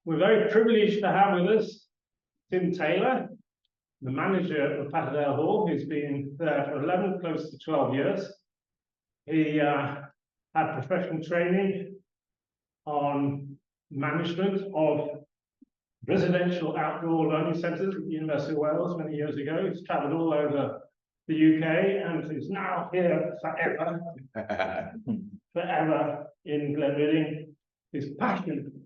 We're very privileged to have with us Tim Taylor, the manager of Patterdale Hall, who's been there for 11, close to 12 years. He had professional training on management of residential outdoor learning centres at the University of Wales many years ago. He's travelled all over the UK and is now here forever, forever in Glenreading. His passion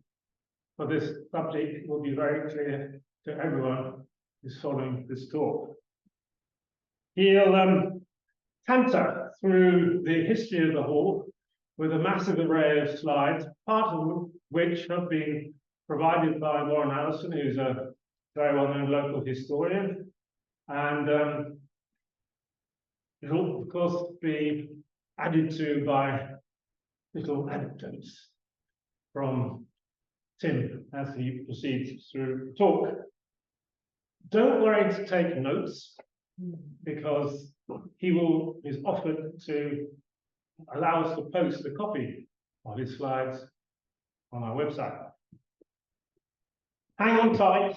for this subject will be very clear to everyone who's following this talk. He'll canter through the history of the hall with a massive array of slides, part of which have been provided by Warren Allison, who's a very well-known local historian. And it'll, of course, be added to by little anecdotes from Tim as he proceeds through the talk. Don't worry to take notes, because he is offered to allow us to post a copy of his slides on our website. Hang on tight.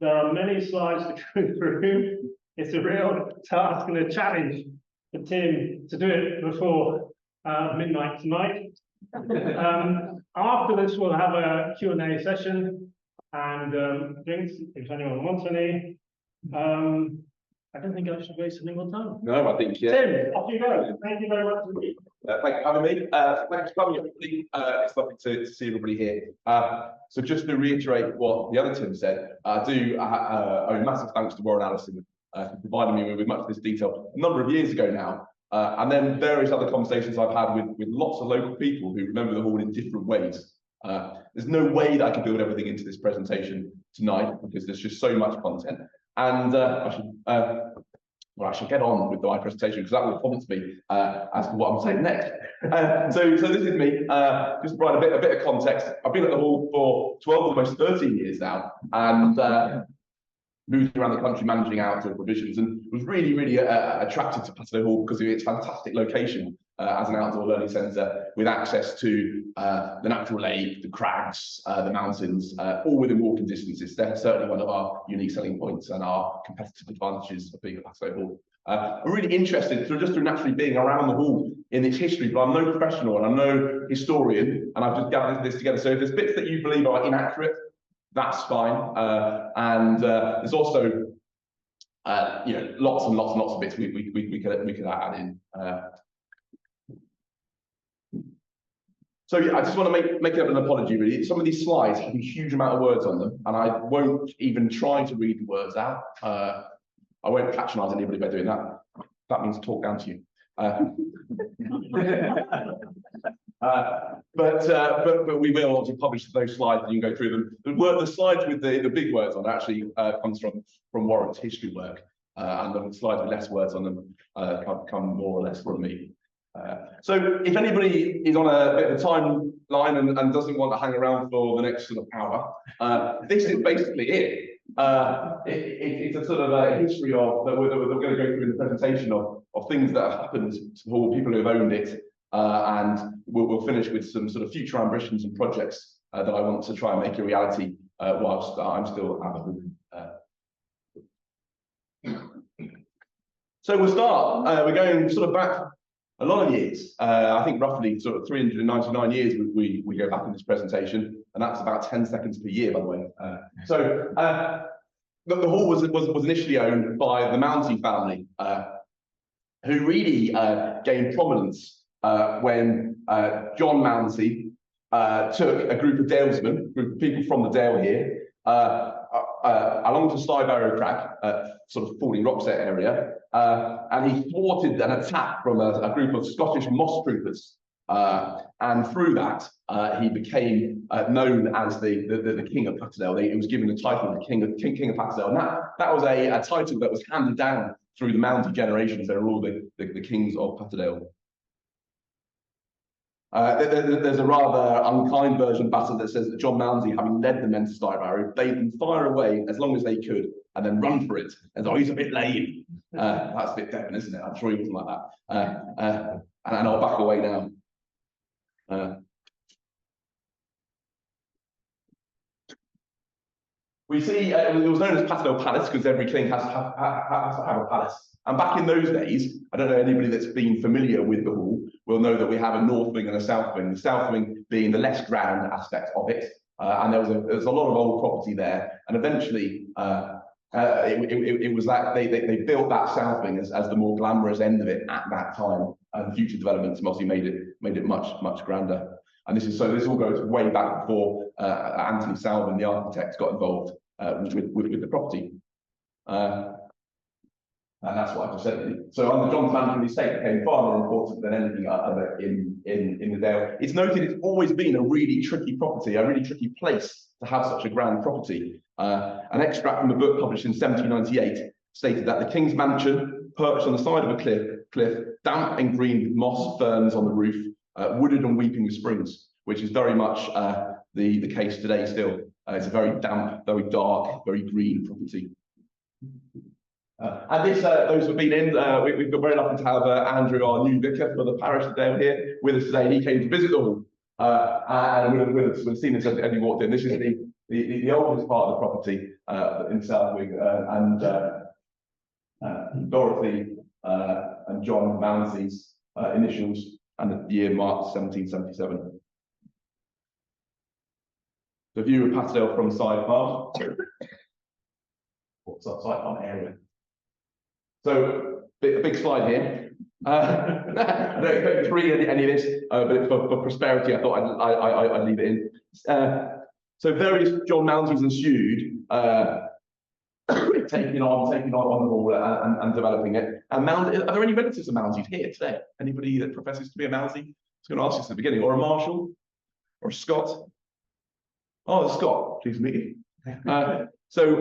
There are many slides to go through. It's a real task and a challenge for Tim to do it before midnight tonight. After this, we'll have a Q&A session and drinks, if anyone wants any. I don't think I should waste any more time. No, I think, yeah. Tim, off you go. Thank you very much indeed. Thank you for having me. Thanks for coming, everybody. It's lovely to see everybody here. So just to reiterate what the other Tim said, I do owe a massive thanks to Warren Allison for providing me with much of this detail a number of years ago now. And then various other conversations I've had with lots of local people who remember the hall in different ways. There's no way that I could build everything into this presentation tonight, because there's just so much content. And I should get on with my presentation, because that will prompt me as to what I'm saying next. So this is me, just to provide a bit of context. I've been at the hall for 12, almost 13 years now, and moved around the country managing outdoor provisions, and was really attracted to Patterdale Hall because of its fantastic location as an outdoor learning centre, with access to the natural lake, the crags, the mountains, all within walking distance. It's certainly one of our unique selling points and our competitive advantages of being at Patterdale Hall. I'm really interested just through naturally being around the hall in its history, but I'm no professional and I'm no historian, and I've just gathered this together. So if there's bits that you believe are inaccurate, that's fine. There's also lots and lots of bits we could add in. So yeah, I just want to make an apology, really. Some of these slides have a huge amount of words on them, and I won't even try to read the words out. I won't patronise anybody by doing that. That means talk down to you. But we will obviously publish those slides, and you can go through them. The slides with the big words on actually comes from Warren's history work, and the slides with less words on them come more or less from me. So if anybody is on a bit of a timeline and doesn't want to hang around for the next sort of hour, this is basically it. It's a sort of a history of that we're going to go through in the presentation of things that have happened to all people who have owned it, and we'll finish with some sort of future ambitions and projects that I want to try and make a reality whilst I'm still at the hall. So we'll start. We're going sort of back a lot of years. I think roughly sort of 399 years we go back in this presentation, and that's about 10 seconds per year, by the way. The hall was initially owned by the Mounsey family, who really gained prominence when John Mounsey took a group of dalesmen, a group of people from the Dale here, along to Stybarrow Crag, sort of Falling Rockset area, and he thwarted an attack from a group of Scottish moss troopers, and through that he became known as the King of Patterdale. He was given the title of the King of Patterdale, and that was a title that was handed down through the Mounsey generations. They were all the kings of Patterdale. There's a rather unkind version of battle that says that John Mounsey, having led the men to Stybarrow, bade them fire away as long as they could and then run for it. And so he's a bit lame. That's a bit Devon, isn't it? I'm sure he wasn't like that. And I'll back away now. We see it was known as Patterdale Palace because every king has to have a palace. And back in those days, I don't know anybody that's been familiar with the hall will know that we have a north wing and a south wing. The south wing being the less grand aspect of it, and there was a lot of old property there. And eventually, it was that they built that south wing as the more glamorous end of it at that time. And future developments mostly made it much grander. And this all goes way back before Anthony Salvin, the architect, got involved with the property. And that's what I just said. So under John's management, the estate became far more important than anything other in the Dale. It's noted it's always been a really tricky property, a really tricky place to have such a grand property. An extract from a book published in 1798 stated that the King's Mansion, perched on the side of a cliff, damp and green with moss, ferns on the roof, wooded and weeping with springs, which is very much the case today still. It's a very damp, very dark, very green property. And those who've been in, we've got very lucky to have Andrew, our new vicar for the parish today, here with us today. He came to visit the hall, and we've seen this as he walked in. This is the oldest part of the property in South Wing, and Dorothy and John Mounsey's initials, and the year marked 1777. The view of Patterdale from Side Farm. What's that Side Farm area? So, a big slide here. I don't expect to read any of this, but for prosperity, I thought I'd leave it in. So various John Mounseys ensued, taking on the hall and developing it. And are there any relatives of Mounseys here today? Anybody that professes to be a Mounsey? I was going to ask this at the beginning, or a Marshall, or a Scott? Oh, a Scott, please meet you. So,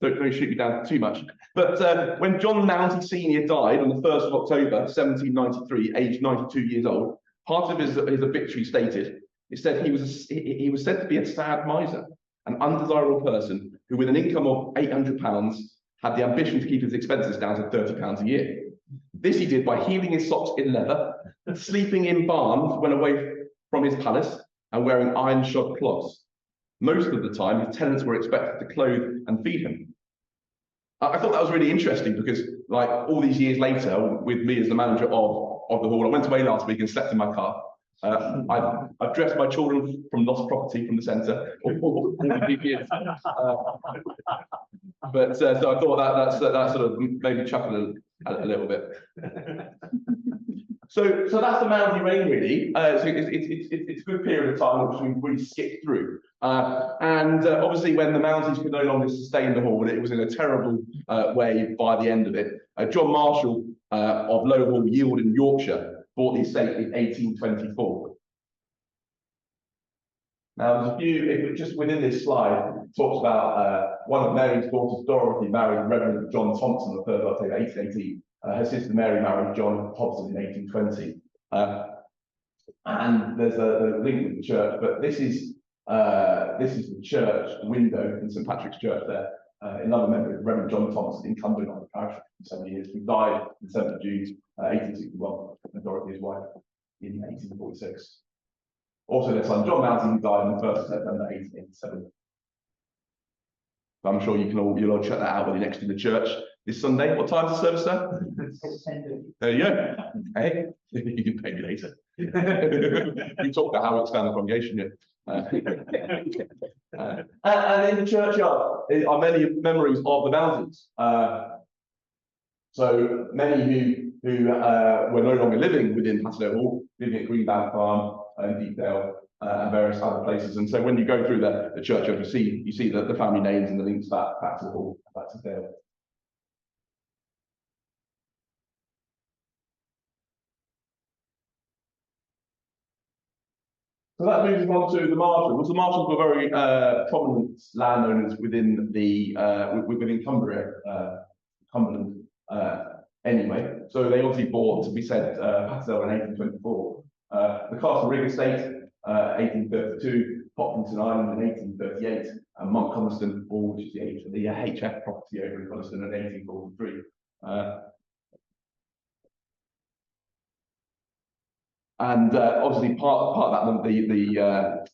don't shoot me down too much. But when John Mounsey Sr. died on the 1st of October, 1793, aged 92 years old, part of his obituary stated, it said he was said to be a sad miser, an undesirable person who, with an income of £800, had the ambition to keep his expenses down to £30 a year. This he did by heeling his socks in leather, sleeping in barns when away from his palace, and wearing iron-shod cloths. Most of the time, his tenants were expected to clothe and feed him. I thought that was really interesting because, like, all these years later, with me as the manager of the hall, I went away last week and slept in my car. I've dressed my children from lost property from the centre. But so I thought that sort of made me chuckle a little bit. So that's the Mounsey reign, really. So it's a good period of time which we've really skipped through. And obviously, when the Mounseys could no longer sustain the hall, it was in a terrible way by the end of it. John Marshall of Low Hall, Yield in Yorkshire, bought the estate in 1824. Now, there's a few, just within this slide, it talks about one of Mary's daughters, Dorothy, married Reverend John Thompson on the 3rd of October, 1818. Her sister Mary married John Hobson in 1820. And there's a link with the church, but this is the church window in St Patrick's Church there. Another member, Reverend John Thompson, incumbent on the parish for 7 years, who died on the 7th of June, 1861, and Dorothy, his wife, in 1846. Also, their son John Mounsey, who died on the 1st of September, 1887. I'm sure you'll all check that out when you're next to the church this Sunday. What time's the service, sir? There you go. Hey, you can pay me later. We talked about how we expand the congregation here. And in the churchyard are many memories of the Mounseys. So many who were no longer living within Patterdale Hall, living at Greenbank Farm and Deepdale and various other places. And so when you go through the churchyard, you see the family names and the links back to the hall, back to Dale. So that moves on to the Marshalls. The Marshalls were very prominent landowners within within Cumbria, Cumberland, anyway. So they obviously bought, we said, Patterdale in 1824. The Castle Rig Estate, 1832, Popkinson Island in 1838, and Montconiston Hall, which is the HF property over in Coniston in 1843. And obviously part of that,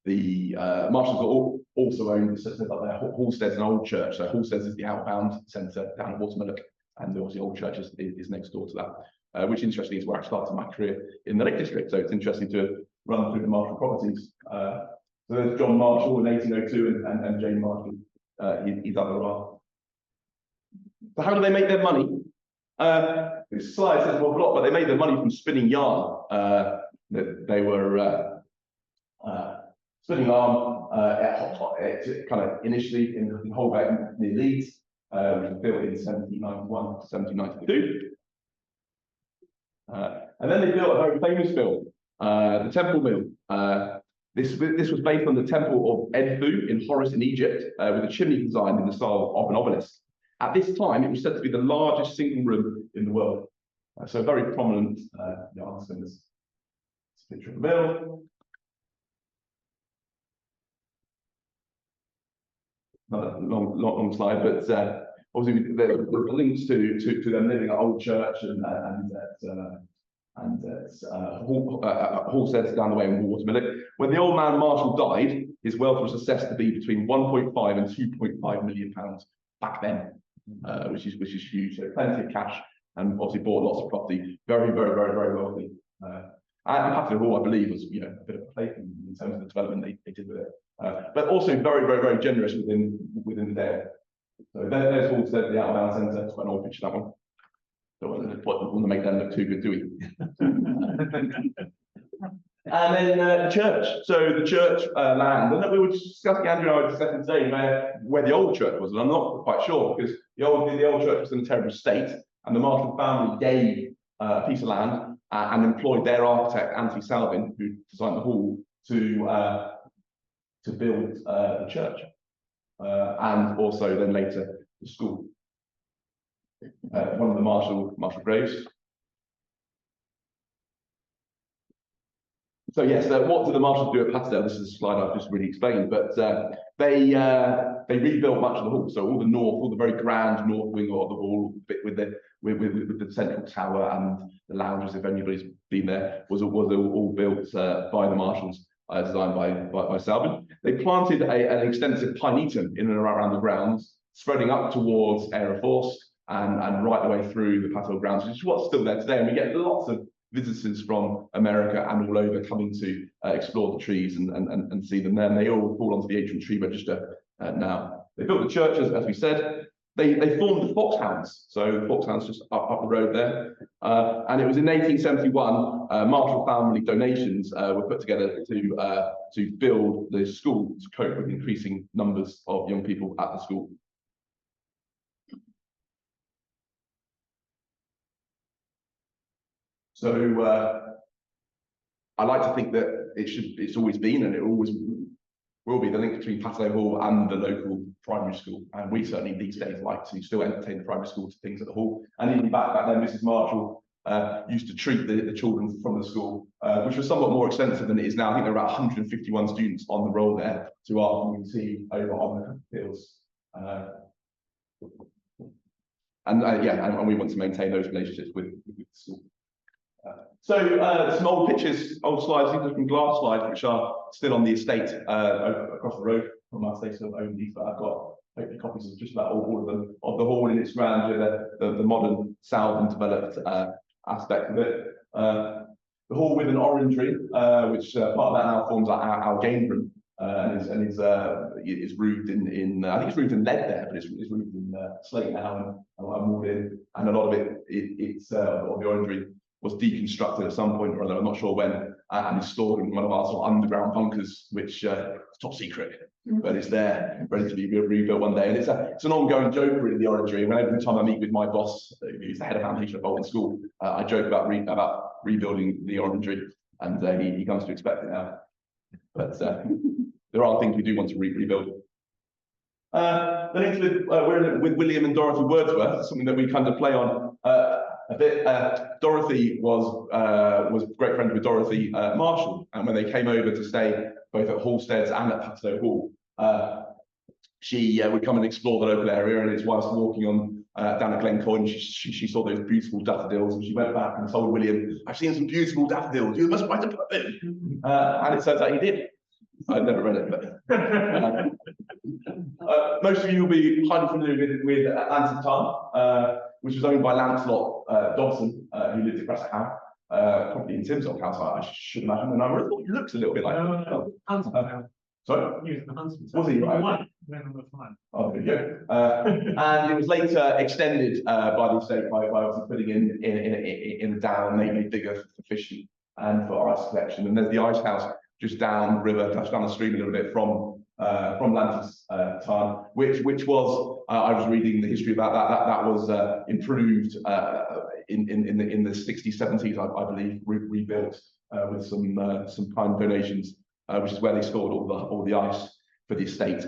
The Marshalls also own like Halsteads and Old Church. So Halsteads is the outbound centre down at Watermillock, and obviously Old Church is next door to that. Which interestingly is where I started my career in the Lake District. So it's interesting to run through the Marshall properties. So there's John Marshall in 1802 and Jane Marshall, his other half. So how do they make their money? This slide says well a lot, but they made their money from spinning yarn. They were spinning yarn kind of initially in Holbeck near Leeds, which was built in 1791 to 1792. And then they built a very famous mill, the Temple Mill. This was based on the Temple of Edfu in Horus in Egypt, with a chimney designed in the style of an obelisk. At this time, it was said to be the largest single room in the world. So very prominent yarn spinners. It's a picture of the mill. Another long slide, but obviously the links to them living at Old Church and Halsteads down the way in Watermillock. When the old man Marshall died, his wealth was assessed to be between 1.5 and 2.5 million pounds back then, which is huge. So plenty of cash, and obviously bought lots of property. Very wealthy. And Patterdale Hall, I believe, was a bit of a plaything in terms of the development they did with it. But also very generous within the day. So there's Halstead, the outbound centre. It's quite an old picture, that one. Don't want to make them look too good, do we? And then the church. So the church land, and we were discussing, Andrew and I were discussing today where the old church was, and I'm not quite sure because the old church was in a terrible state, and the Marshall family gave a piece of land and employed their architect Anthony Salvin, who designed the hall, to build the church, and also then later the school. One of the Marshall graves. So yes, what did the Marshalls do at Patterdale? This is a slide I've just really explained, but they rebuilt much of the hall. So all the very grand north wing of the hall, with the central tower and the lounges, if anybody's been there, was all built by the Marshalls, designed by Salvin. They planted an extensive pinetum in and around the grounds, spreading up towards Air Force and right the way through the Patterdale grounds, which is what's still there today. And we get lots of visitors from America and all over coming to explore the trees and see them there. And they all fall onto the ancient tree register now. They built the church, as we said. They formed the Foxhounds. So the Foxhounds just up the road there. And it was in 1871, Marshall family donations were put together to build the school to cope with increasing numbers of young people at the school. So I like to think that it's always been, and it always will be, the link between Patterdale Hall and the local primary school. And we certainly these days like to still entertain the primary school to things at the hall. And even back then, Mrs. Marshall used to treat the children from the school, which was somewhat more extensive than it is now. I think there are about 151 students on the roll there to our community over on the hills. And we want to maintain those relationships with the school. So some old pictures, old slides, these are from glass slides, which are still on the estate across the road from our estate of own these, but I've got hopefully copies of just about all of them, of the hall in its grandeur, the modern Salvin developed aspect of it. The hall with an orangery, which part of that now forms our game room, and is roofed in I think it's roofed in lead there, but it's roofed in slate now and moored in, and a lot of it's of the orangery was deconstructed at some point or other, I'm not sure when, and is stored in one of our sort of underground bunkers, which is top secret, but it's there, ready to be rebuilt one day. And it's an ongoing joke really, the orangery. And every time I meet with my boss, who's the head of foundation at Bolton School, I joke about rebuilding the orangery, and he comes to expect it now. But there are things we do want to rebuild. The links we're with William and Dorothy Wordsworth, something that we kind of play on a bit. Dorothy was great friends with Dorothy Marshall, and when they came over to stay both at Halsteads and at Patterdale Hall, she would come and explore the local area, and whilst walking on down at Glencoe, she saw those beautiful daffodils, and she went back and told William, "I've seen some beautiful daffodils. You must write a poem." And it turns out he did. I've never read it, but most of you will be highly familiar with Atlantis Farm, which was owned by Lancelot Dodson, who lived at Crescent House, probably in Tim's house, I should imagine. And I really thought he looks a little bit like. Sorry? Using the Huntsman. Was he right? Oh, there you go. And it was later extended by the estate by obviously putting in a dam, made bigger for fishing and for ice collection. And there's the ice house just down the river, just down the stream a little bit from Lantis time, which was I was reading the history about that was improved in the 60s, 70s, I believe, rebuilt with some kind donations, which is where they stored all the ice for the estate,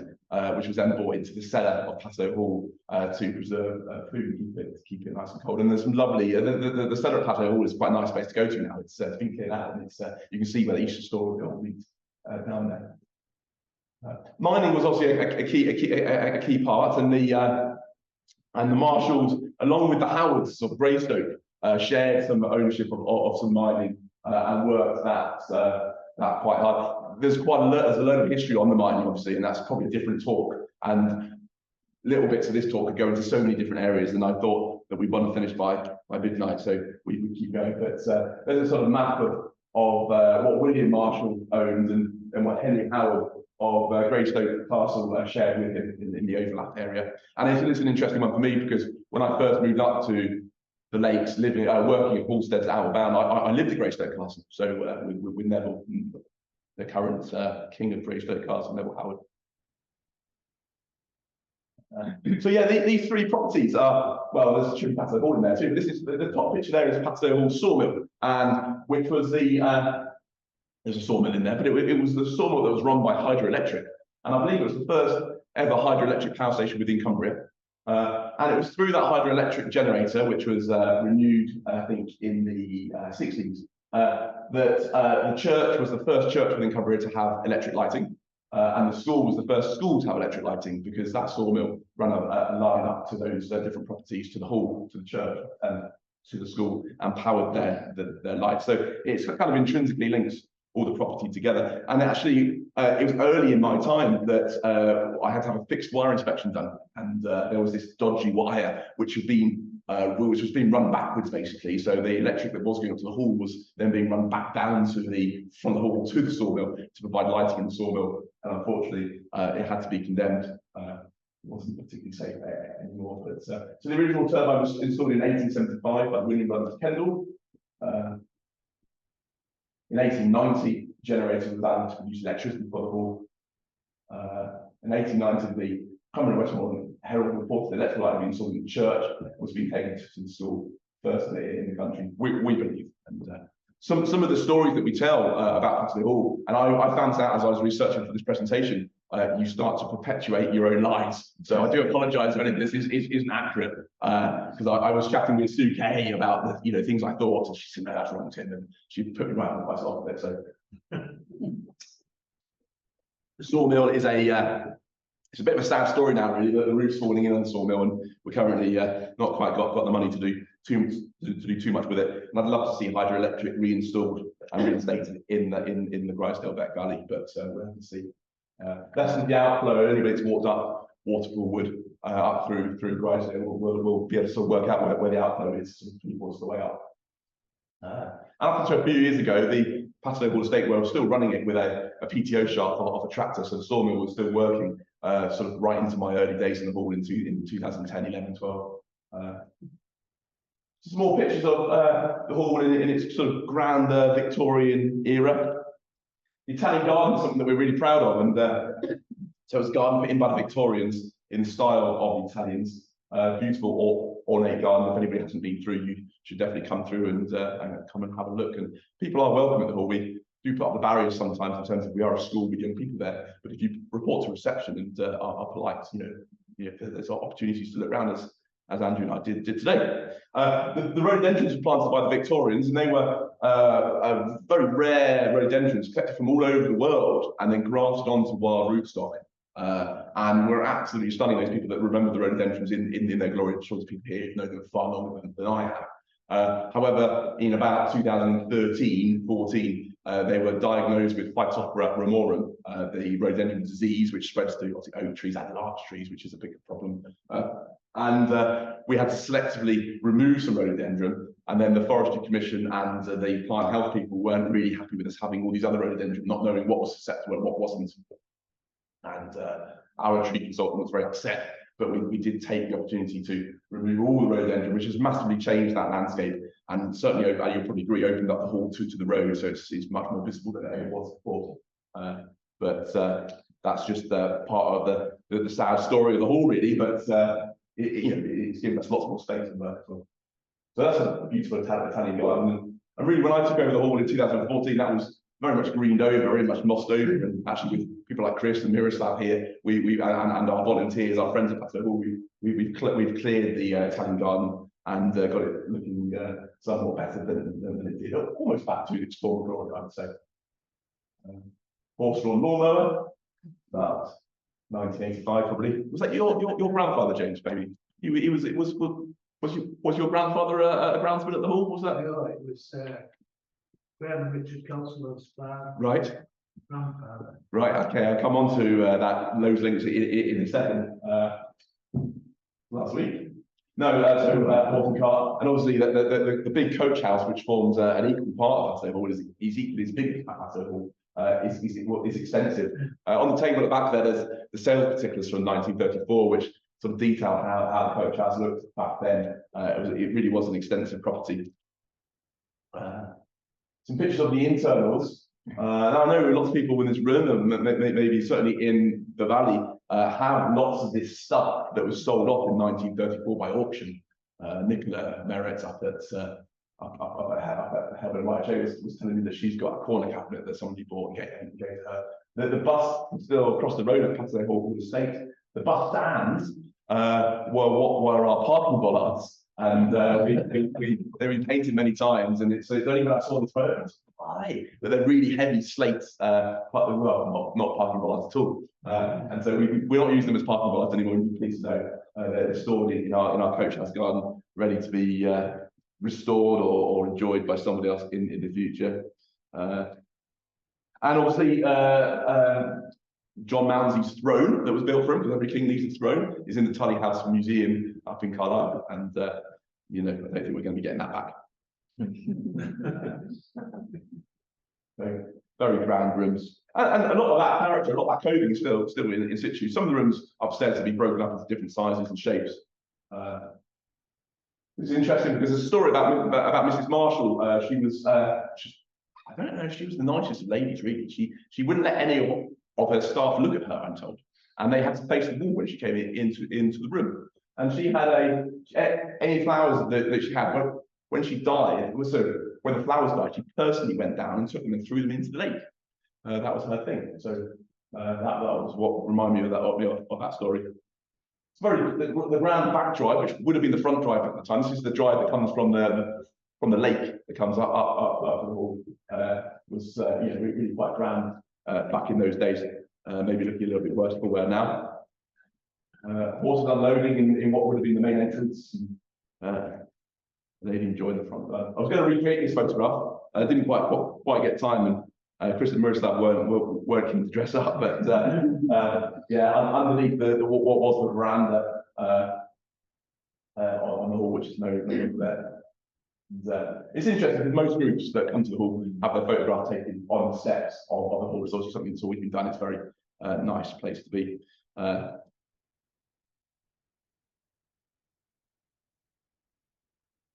which was then brought into the cellar of Patterdale Hall to preserve food and keep it nice and cold. And there's some lovely, the cellar at Patterdale Hall is quite a nice place to go to now. It's been cleared out, and you can see where they used to store the old meat down there. Mining was obviously a key part, and the Marshalls, along with the Howards of Greystoke, shared some ownership of some mining and worked that quite hard. There's a load of history on the mining, obviously, and that's probably a different talk. And little bits of this talk could go into so many different areas, and I thought that we'd want to finish by midnight, so we would keep going. But there's a sort of map of what William Marshall owned and what Henry Howard of Greystoke Castle shared with him in the overlap area. And it's an interesting one for me, because when I first moved up to the lakes, working at Halstead's Outward Bound, I lived at Greystoke Castle, so with Neville, the current king of Greystoke Castle, Neville Howard. So yeah, these three properties are, well, there's a Patterdale Hall in there too. This is the top picture there is Patterdale Hall sawmill, and which was there's a sawmill in there, but it was the sawmill that was run by hydroelectric, and I believe it was the first ever hydroelectric power station within Cumbria. And it was through that hydroelectric generator, which was renewed, I think, in the 60s, that the church was the first church within Cumbria to have electric lighting. And the school was the first school to have electric lighting, because that sawmill ran a line up to those different properties, to the hall, to the church, and to the school, and powered their lights. So it's kind of intrinsically links all the property together. And actually, it was early in my time that I had to have a fixed wire inspection done, and there was this dodgy wire which was being run backwards, basically. So the electric that was going up to the hall was then being run back down from the hall to the sawmill to provide lighting in the sawmill. And unfortunately, it had to be condemned. It wasn't particularly safe anymore. But so the original turbine was installed in 1875 by William Rutherford Kendall. In 1890, generators were added to produce electricity for the hall. In 1890, the Cumberland Westmorland Herald reported the electric light being installed in the church was being taken to the school first in the country, we believe. And some of the stories that we tell about Patterdale Hall, and I found out as I was researching for this presentation, you start to perpetuate your own lies. So I do apologise if any of this isn't accurate, because I was chatting with Sue Kay about the things I thought, and she said, "No, that's wrong, Tim," and she put me right on the off of it. So the sawmill is it's a bit of a sad story now, really. The roof's falling in on the sawmill, and we're currently not quite got the money to do too much with it. And I'd love to see hydroelectric reinstalled and reinstated in the Grisdale Valley, but we'll have to see. That's the outflow. Anybody that's walked up Waterpool Wood up through Grisdale will be able to sort of work out where the outflow is, sort of towards the way up. Up until a few years ago, the Patterdale Hall estate were still running it with a PTO shaft off a tractor, so the sawmill was still working sort of right into my early days in the hall in 2010, 11, 12. Some more pictures of the hall in its sort of grand Victorian era. The Italian garden is something that we're really proud of, and so it's a garden put in by the Victorians in the style of the Italians. Beautiful ornate garden. If anybody hasn't been through, you should definitely come through and come and have a look. And people are welcome at the hall. We do put up the barriers sometimes in terms of we are a school with young people there, but if you report to reception and are polite, there's opportunities to look around as Andrew and I did today. The rhododendrons were planted by the Victorians, and they were very rare rhododendrons collected from all over the world and then grafted onto wild rootstock. And we're absolutely stunning, those people that remember the rhododendrons in their glory. I'm sure there's people here who know them far longer than I have. However, in about 2013, 14, they were diagnosed with Phytophthora ramorum, the rhododendron disease, which spreads to obviously oak trees and larch trees, which is a big problem. And we had to selectively remove some rhododendron, and then the Forestry Commission and the plant health people weren't really happy with us having all these other rhododendron, not knowing what was susceptible and what wasn't. And our tree consultant was very upset, but we did take the opportunity to remove all the rhododendron, which has massively changed that landscape, and certainly, you'll probably agree, opened up the hall to the road, so it's much more visible than it ever was before. But that's just part of the sad story of the hall, really. But it's given us lots more space and work. So that's a beautiful Italian garden. And really, when I took over the hall in 2014, that was very much greened over, very much mossed over. And actually, with people like Chris and Miroslav here, and our volunteers, our friends at Patterdale Hall, we've cleared the Italian garden and got it looking somewhat better than it did, almost back to its former glory, I would say. Horse-drawn lawnmower, about 1985 probably. Was that your grandfather, James? Maybe was your grandfather a groundsman at the hall? Was that? No, it was Graham Richard Console's right. grandfather. Right. Okay. I'll come on to those links in a second. Last week. No, so Walton Car, and obviously the big coach house, which forms an equal part of Patterdale Hall, is equally as big as Patterdale Hall. Is extensive. On the table at the back there, there's the sales particulars from 1934, which sort of detail how the coach house looked back then. It really was an extensive property. Some pictures of the internals. Now I know lots of people in this room, maybe certainly in the valley, have lots of this stuff that was sold off in 1934 by auction. Nicola Merritt up at Helen White was telling me that she's got a corner cabinet that somebody bought and gave her. The bus still across the road at Patterdale Hall called Estate. The bus stands were our parking bollards, and they've been painted many times, and so it's only when I saw the photos, why? But they're really heavy slates, well, not parking bollards at all. And so we're not using them as parking bollards anymore. You please know they're stored in our coach house garden, ready to be restored or enjoyed by somebody else in the future. And obviously, John Mounsey's throne that was built for him, because every king needs a throne, is in the Tully House Museum up in Carlisle. And, I don't think we're going to be getting that back. So, very grand rooms. And a lot of that character, a lot of that coding is still in situ. Some of the rooms upstairs have been broken up into different sizes and shapes. It's interesting because there's a story about Mrs. Marshall. She was, I don't know if she was the nicest of ladies, really. She wouldn't let any of her staff look at her, I'm told. And they had to face the wall when she came into the room. And she had any flowers that she had, when she died, when the flowers died, she personally went down and took them and threw them into the lake. That was her thing. So that was what reminded me of that story. It's the grand back drive, which would have been the front drive at the time. This is the drive that comes from the lake that comes up the hall. Was really quite grand back in those days. Maybe looking a little bit worse for wear now. Horses unloading in what would have been the main entrance. They'd enjoy the front. I was going to recreate this photograph. I didn't quite get time, and Chris and Miroslav weren't keen to dress up, but underneath what was the veranda on the hall, which is no longer there. And, it's interesting because most groups that come to the hall have their photograph taken on the steps of the hall. It's also something that's always been done. It's a very nice place to be.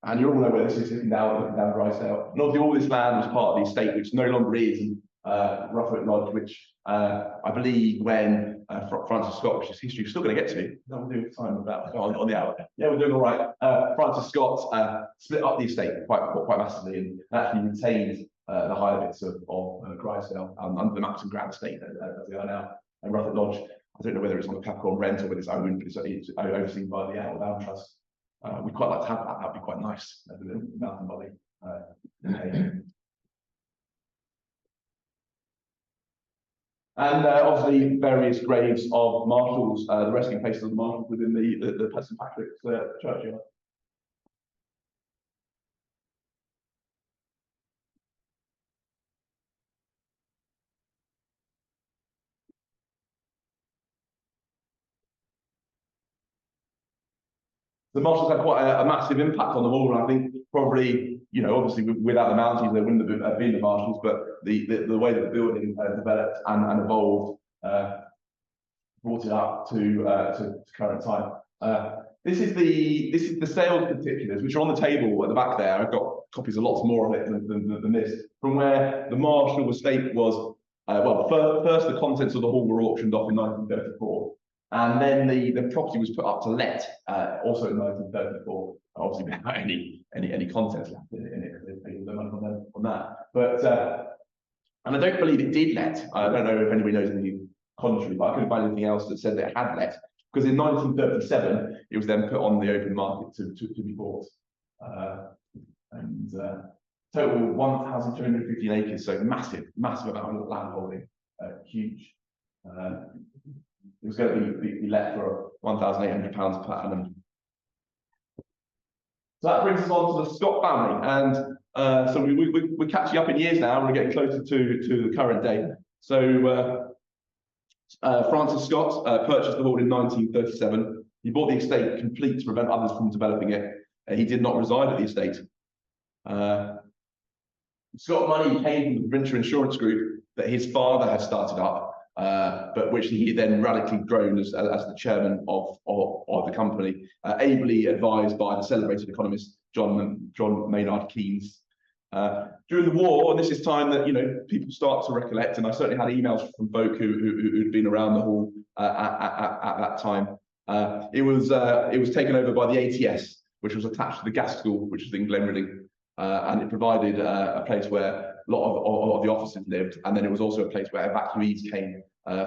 And you all know where this is, looking down Grisdale. And obviously all this land was part of the estate, which no longer is, Rufford Lodge, which I believe when Francis Scott, which is history we're still going to get to, no, we're doing time about on the hour. Yeah, we're doing all right. Francis Scott split up the estate quite massively and actually retained the higher bits of Grisdale under the Maps and Grant estate as they are now. And Rufford Lodge, I don't know whether it's on a Capricorn rent or whether it's owned, but it's overseen by the Outbound Trust. We'd quite like to have that. That'd be quite nice. Mountain Valley. And obviously various graves of marshals, the resting places of the marshals within the St Patrick's churchyard. the Marshalls had quite a massive impact on the Hall, and I think probably, you know, obviously without the Mounties, there wouldn't have been the Marshalls, but the way that the building developed and evolved brought it up to current time. This is the sales particulars, which are on the table at the back there. I've got copies of lots more of it than this, from where the Marshall estate was. Well, first the contents of the Hall were auctioned off in 1934, and then the property was put up to let, also in 1934. Obviously, without any contents left in it, they paid the money on that. But and I don't believe it did let. I don't know if anybody knows anything contrary, but I couldn't find anything else that said that it had let. Because in 1937, it was then put on the open market to be bought. Total 1,215 acres, so massive amount of land holding, huge. It was going to be let for £1,800 per annum. So that brings us on to the Scott family, and so we're catching up in years now. We're getting closer to the current day. So Francis Scott purchased the Hall in 1937. He bought the estate complete to prevent others from developing it. He did not reside at the estate. Scott money came from the Provincial Insurance Group that his father had started up, but which he then radically grown as the chairman of the company, ably advised by the celebrated economist John Maynard Keynes. During the war, and this is time that, you know, people start to recollect, and I certainly had emails from folk who'd been around the Hall at that time. It was taken over by the ATS, which was attached to the gas school, which was in Glenridding, and it provided a place where a lot of the officers lived, and then it was also a place where evacuees came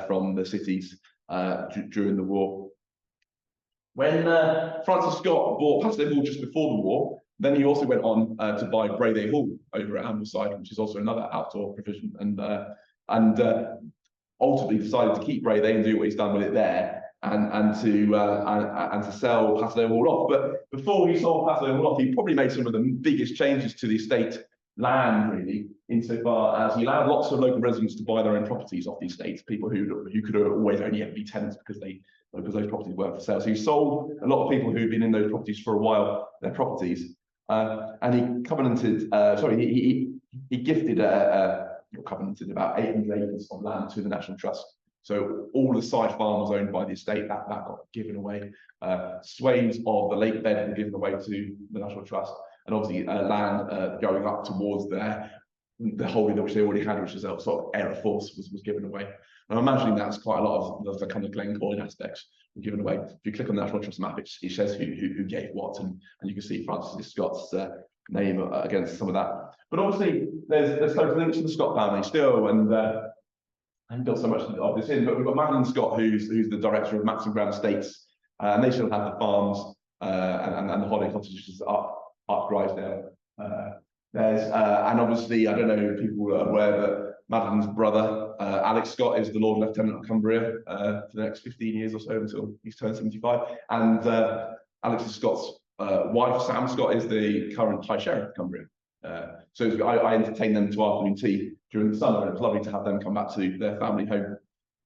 from the cities during the war. When Francis Scott bought Patterdale Hall just before the war, then he also went on to buy Patterdale Hall over at Ambleside, which is also another outdoor provision, and ultimately decided to keep Patterdale and do what he's done with it there, and to sell Patterdale Hall off. But before he sold Patterdale Hall off, he probably made some of the biggest changes to the estate land, really, insofar as he allowed lots of local residents to buy their own properties off the estate, people who could always only ever be tenants because those properties weren't for sale. So he sold a lot of people who'd been in those properties for a while their properties, and he covenanted. He gifted covenanted about 800 acres of land to the National Trust. So all the side farm was owned by the estate. That got given away. Swathes of the lake bed were given away to the National Trust, and obviously land going up towards the holding which they already had, which was a sort of air force, was given away. And I'm imagining that's quite a lot of the kind of Glencoyne aspects were given away. If you click on the National Trust map, it says who gave what, and you can see Francis Scott's name against some of that. But obviously, there's close links to the Scott family still, and I haven't got so much of this in, but we've got Madeline Scott, who's the director of Maxim Brown Estates, and they still have the farms and the holiday cottages up Grisdale. And obviously, I don't know if people are aware that Madeline's brother, Alex Scott, is the Lord Lieutenant of Cumbria for the next 15 years or so until he's turned 75. And Alex Scott's wife, Sam Scott, is the current High Sheriff of Cumbria. So I entertained them to afternoon tea during the summer, and it was lovely to have them come back to their family home.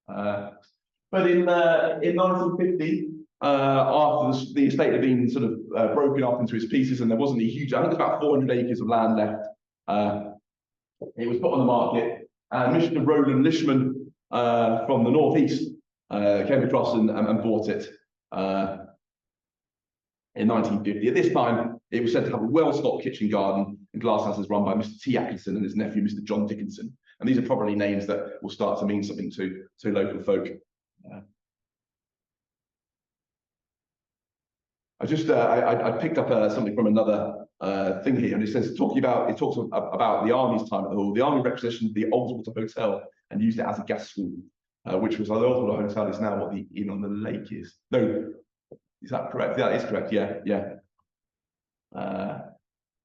But in 1950, after the estate had been sort of broken up into its pieces, and there wasn't a huge, I think there's about 400 acres of land left, it was put on the market, and Mr. Roland Lishman from the northeast came across and bought it in 1950. At this time, it was said to have a well-stocked kitchen garden and glasshouses run by Mr. T. Atkinson and his nephew, Mr. John Dickinson. And these are probably names that will start to mean something to local folk. I picked up something from another thing here, and it says, it talks about the Army's time at the Hall. The Army requisitioned the Ullswater Hotel and used it as a gas school, which was the Ullswater Hotel is now what the Inn on the Lake is. No, is that correct? Yeah, that is correct. Yeah.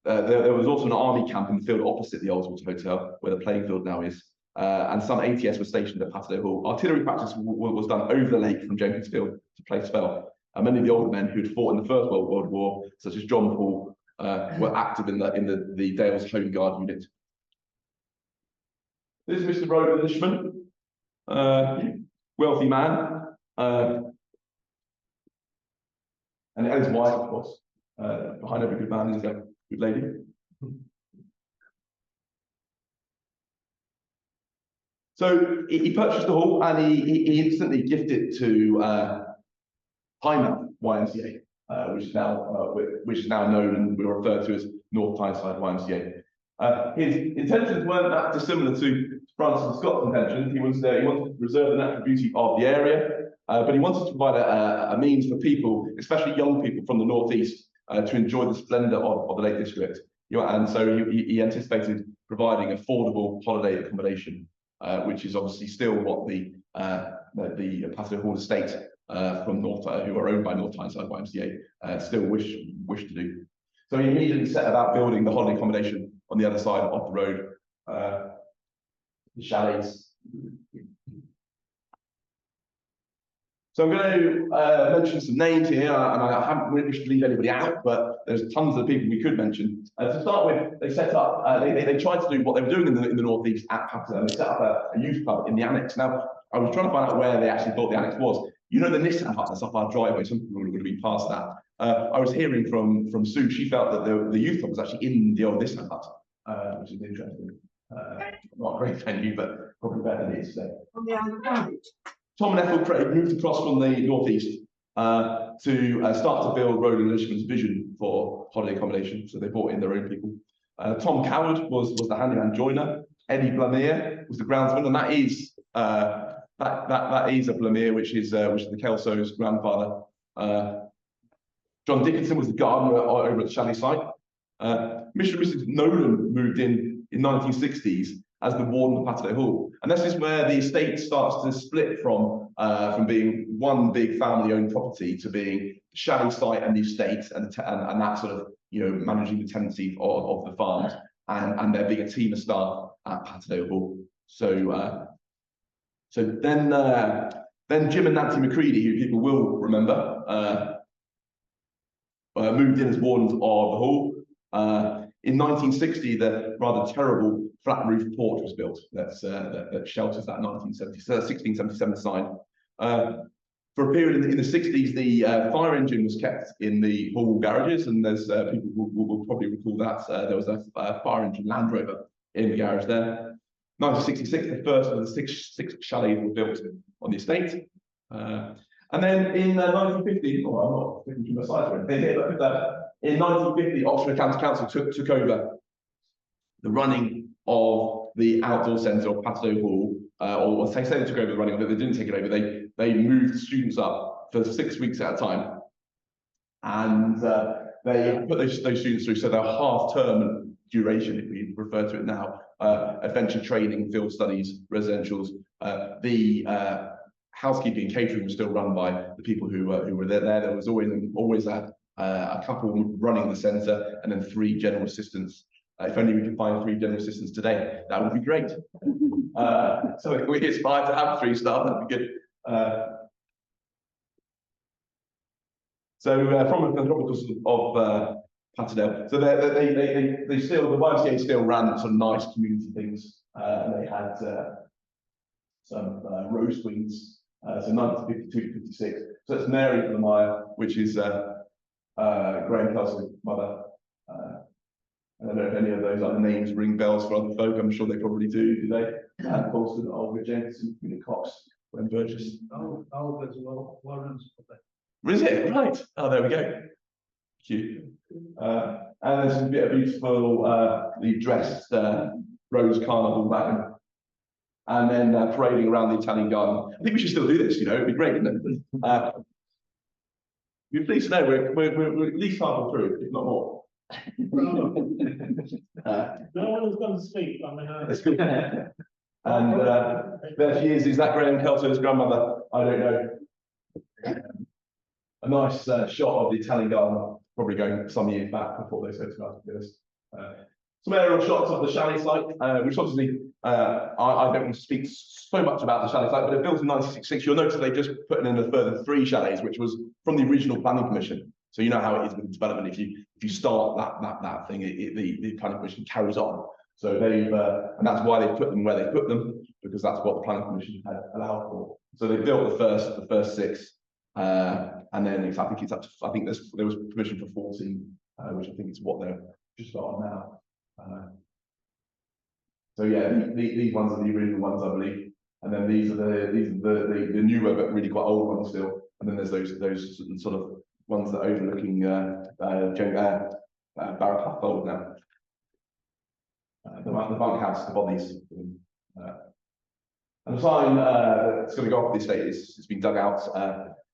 There was also an army camp in the field opposite the Ullswater Hotel, where the playing field now is, and some ATS were stationed at Patterdale Hall. Artillery practice was done over the lake from Jenkins Field to Place Fell. And many of the older men who had fought in the First World War, such as John Paul, were active in the Dales Home Guard unit. This is Mr. Roland Lishman, wealthy man. and his wife, of course. Behind every good man is a good lady. So he purchased the hall and he instantly gifted it to Hyman YMCA, which is now known and we're referred to as North Tyneside YMCA. His intentions weren't that dissimilar to Francis Scott's intentions. He wanted to preserve the natural beauty of the area, but he wanted to provide a means for people, especially young people from the northeast, to enjoy the splendour of the Lake District. And so he anticipated providing affordable holiday accommodation, which is obviously still what the Patterdale Hall estate from North, who are owned by North Tyneside YMCA, still wish to do. So he immediately set about building the holiday accommodation on the other side of the road, the chalets. So I'm going to mention some names here, and I haven't really wished to leave anybody out, but there's tons of people we could mention. To start with, they set up, they tried to do what they were doing in the northeast at Patterdale. They set up a youth club in the annex. Now, I was trying to find out where they actually thought the annex was. You know the Nissan hut that's up our driveway, some people would have been past that. I was hearing from Sue, she felt that the youth club was actually in the old Nissan hut, which is interesting. Not a great venue, but probably better than it is today. Tom and Ethel Craig moved across from the northeast to start to build Roland Lishman's vision for holiday accommodation. So they brought in their own people. Tom Coward was the handyman joiner. Eddie Blamier was the groundsman, and that is that is a Blamier, which is the Kelso's grandfather. John Dickinson was the gardener over at the chalet site. Mr. and Mrs. Nolan moved in 1960s as the warden of Patterdale Hall, and this is where the estate starts to split from being one big family-owned property to being the chalet site and the estate, and that sort of managing the tenancy of the farms, and there being a team of staff at Patterdale Hall. So then Jim and Nancy McCready, who people will remember, moved in as wardens of the hall. In 1960, the rather terrible flat roof porch was built that shelters that 1677 sign. For a period in the 60s, the fire engine was kept in the hall garages, and there's people will probably recall that there was a fire engine Land Rover in the garage there. 1966, the first of the six chalets were built on the estate. And then in 1950, I'm not looking to my slides or anything here, but in 1950, Oxford County Council took over the running of the outdoor centre of Patterdale Hall, or they say they took over the running of it. They didn't take it over. They moved students up for 6 weeks at a time, and they put those students through. So they're half-term duration, if we refer to it now. Adventure training, field studies, residentials. The housekeeping and catering was still run by the people who were there. There was always a couple running the centre, and then 3 general assistants. If only we could find 3 general assistants today, that would be great. So if we aspire to have 3 staff, that'd be good. So from the Chronicles of Patterdale, so they still, the YMCA still ran some nice community things, and they had some rose queens, so 1952 to 56. So it's Mary Blamire, which is Graham Kelsey's mother. I don't know if any of those other names ring bells for other folk. I'm sure they probably do they? Anne Colston, Olga Jenkinson, Mina Cox, Gwen Burgess. Oh, there's a lot of Warrens. Is it? Right. Oh, there we go. Cute. And there's a bit of beautiful, dressed Rose Carnival wagon. And then parading around the Italian garden. I think we should still do this, it'd be great, wouldn't it? You're pleased to know we're at least halfway through, if not more. No one is going to speak. I mean, and there she is that Graham Kelso's grandmother? I don't know. A nice shot of the Italian garden, probably going some years back before they started with us. Some aerial shots of the chalet site, which obviously I don't want to speak so much about the chalet site, but it built in 1966. You'll notice they just put in a further 3 chalets, which was from the original planning permission. So you know how it is with development. If you start that thing, the planning permission carries on. So they've and that's why they put them where they put them, because that's what the planning permission had allowed for. So they built the first 6. And then I think it's up to, I think there was permission for 14, which I think is what they're just on now. So yeah, these ones are the original ones, I believe. And then these are the newer but really quite old ones still. And then there's those sort of ones that are overlooking Barracuda Fold now. The bunkhouse, the bodies. And the sign that's going to go off the estate it's been dug out.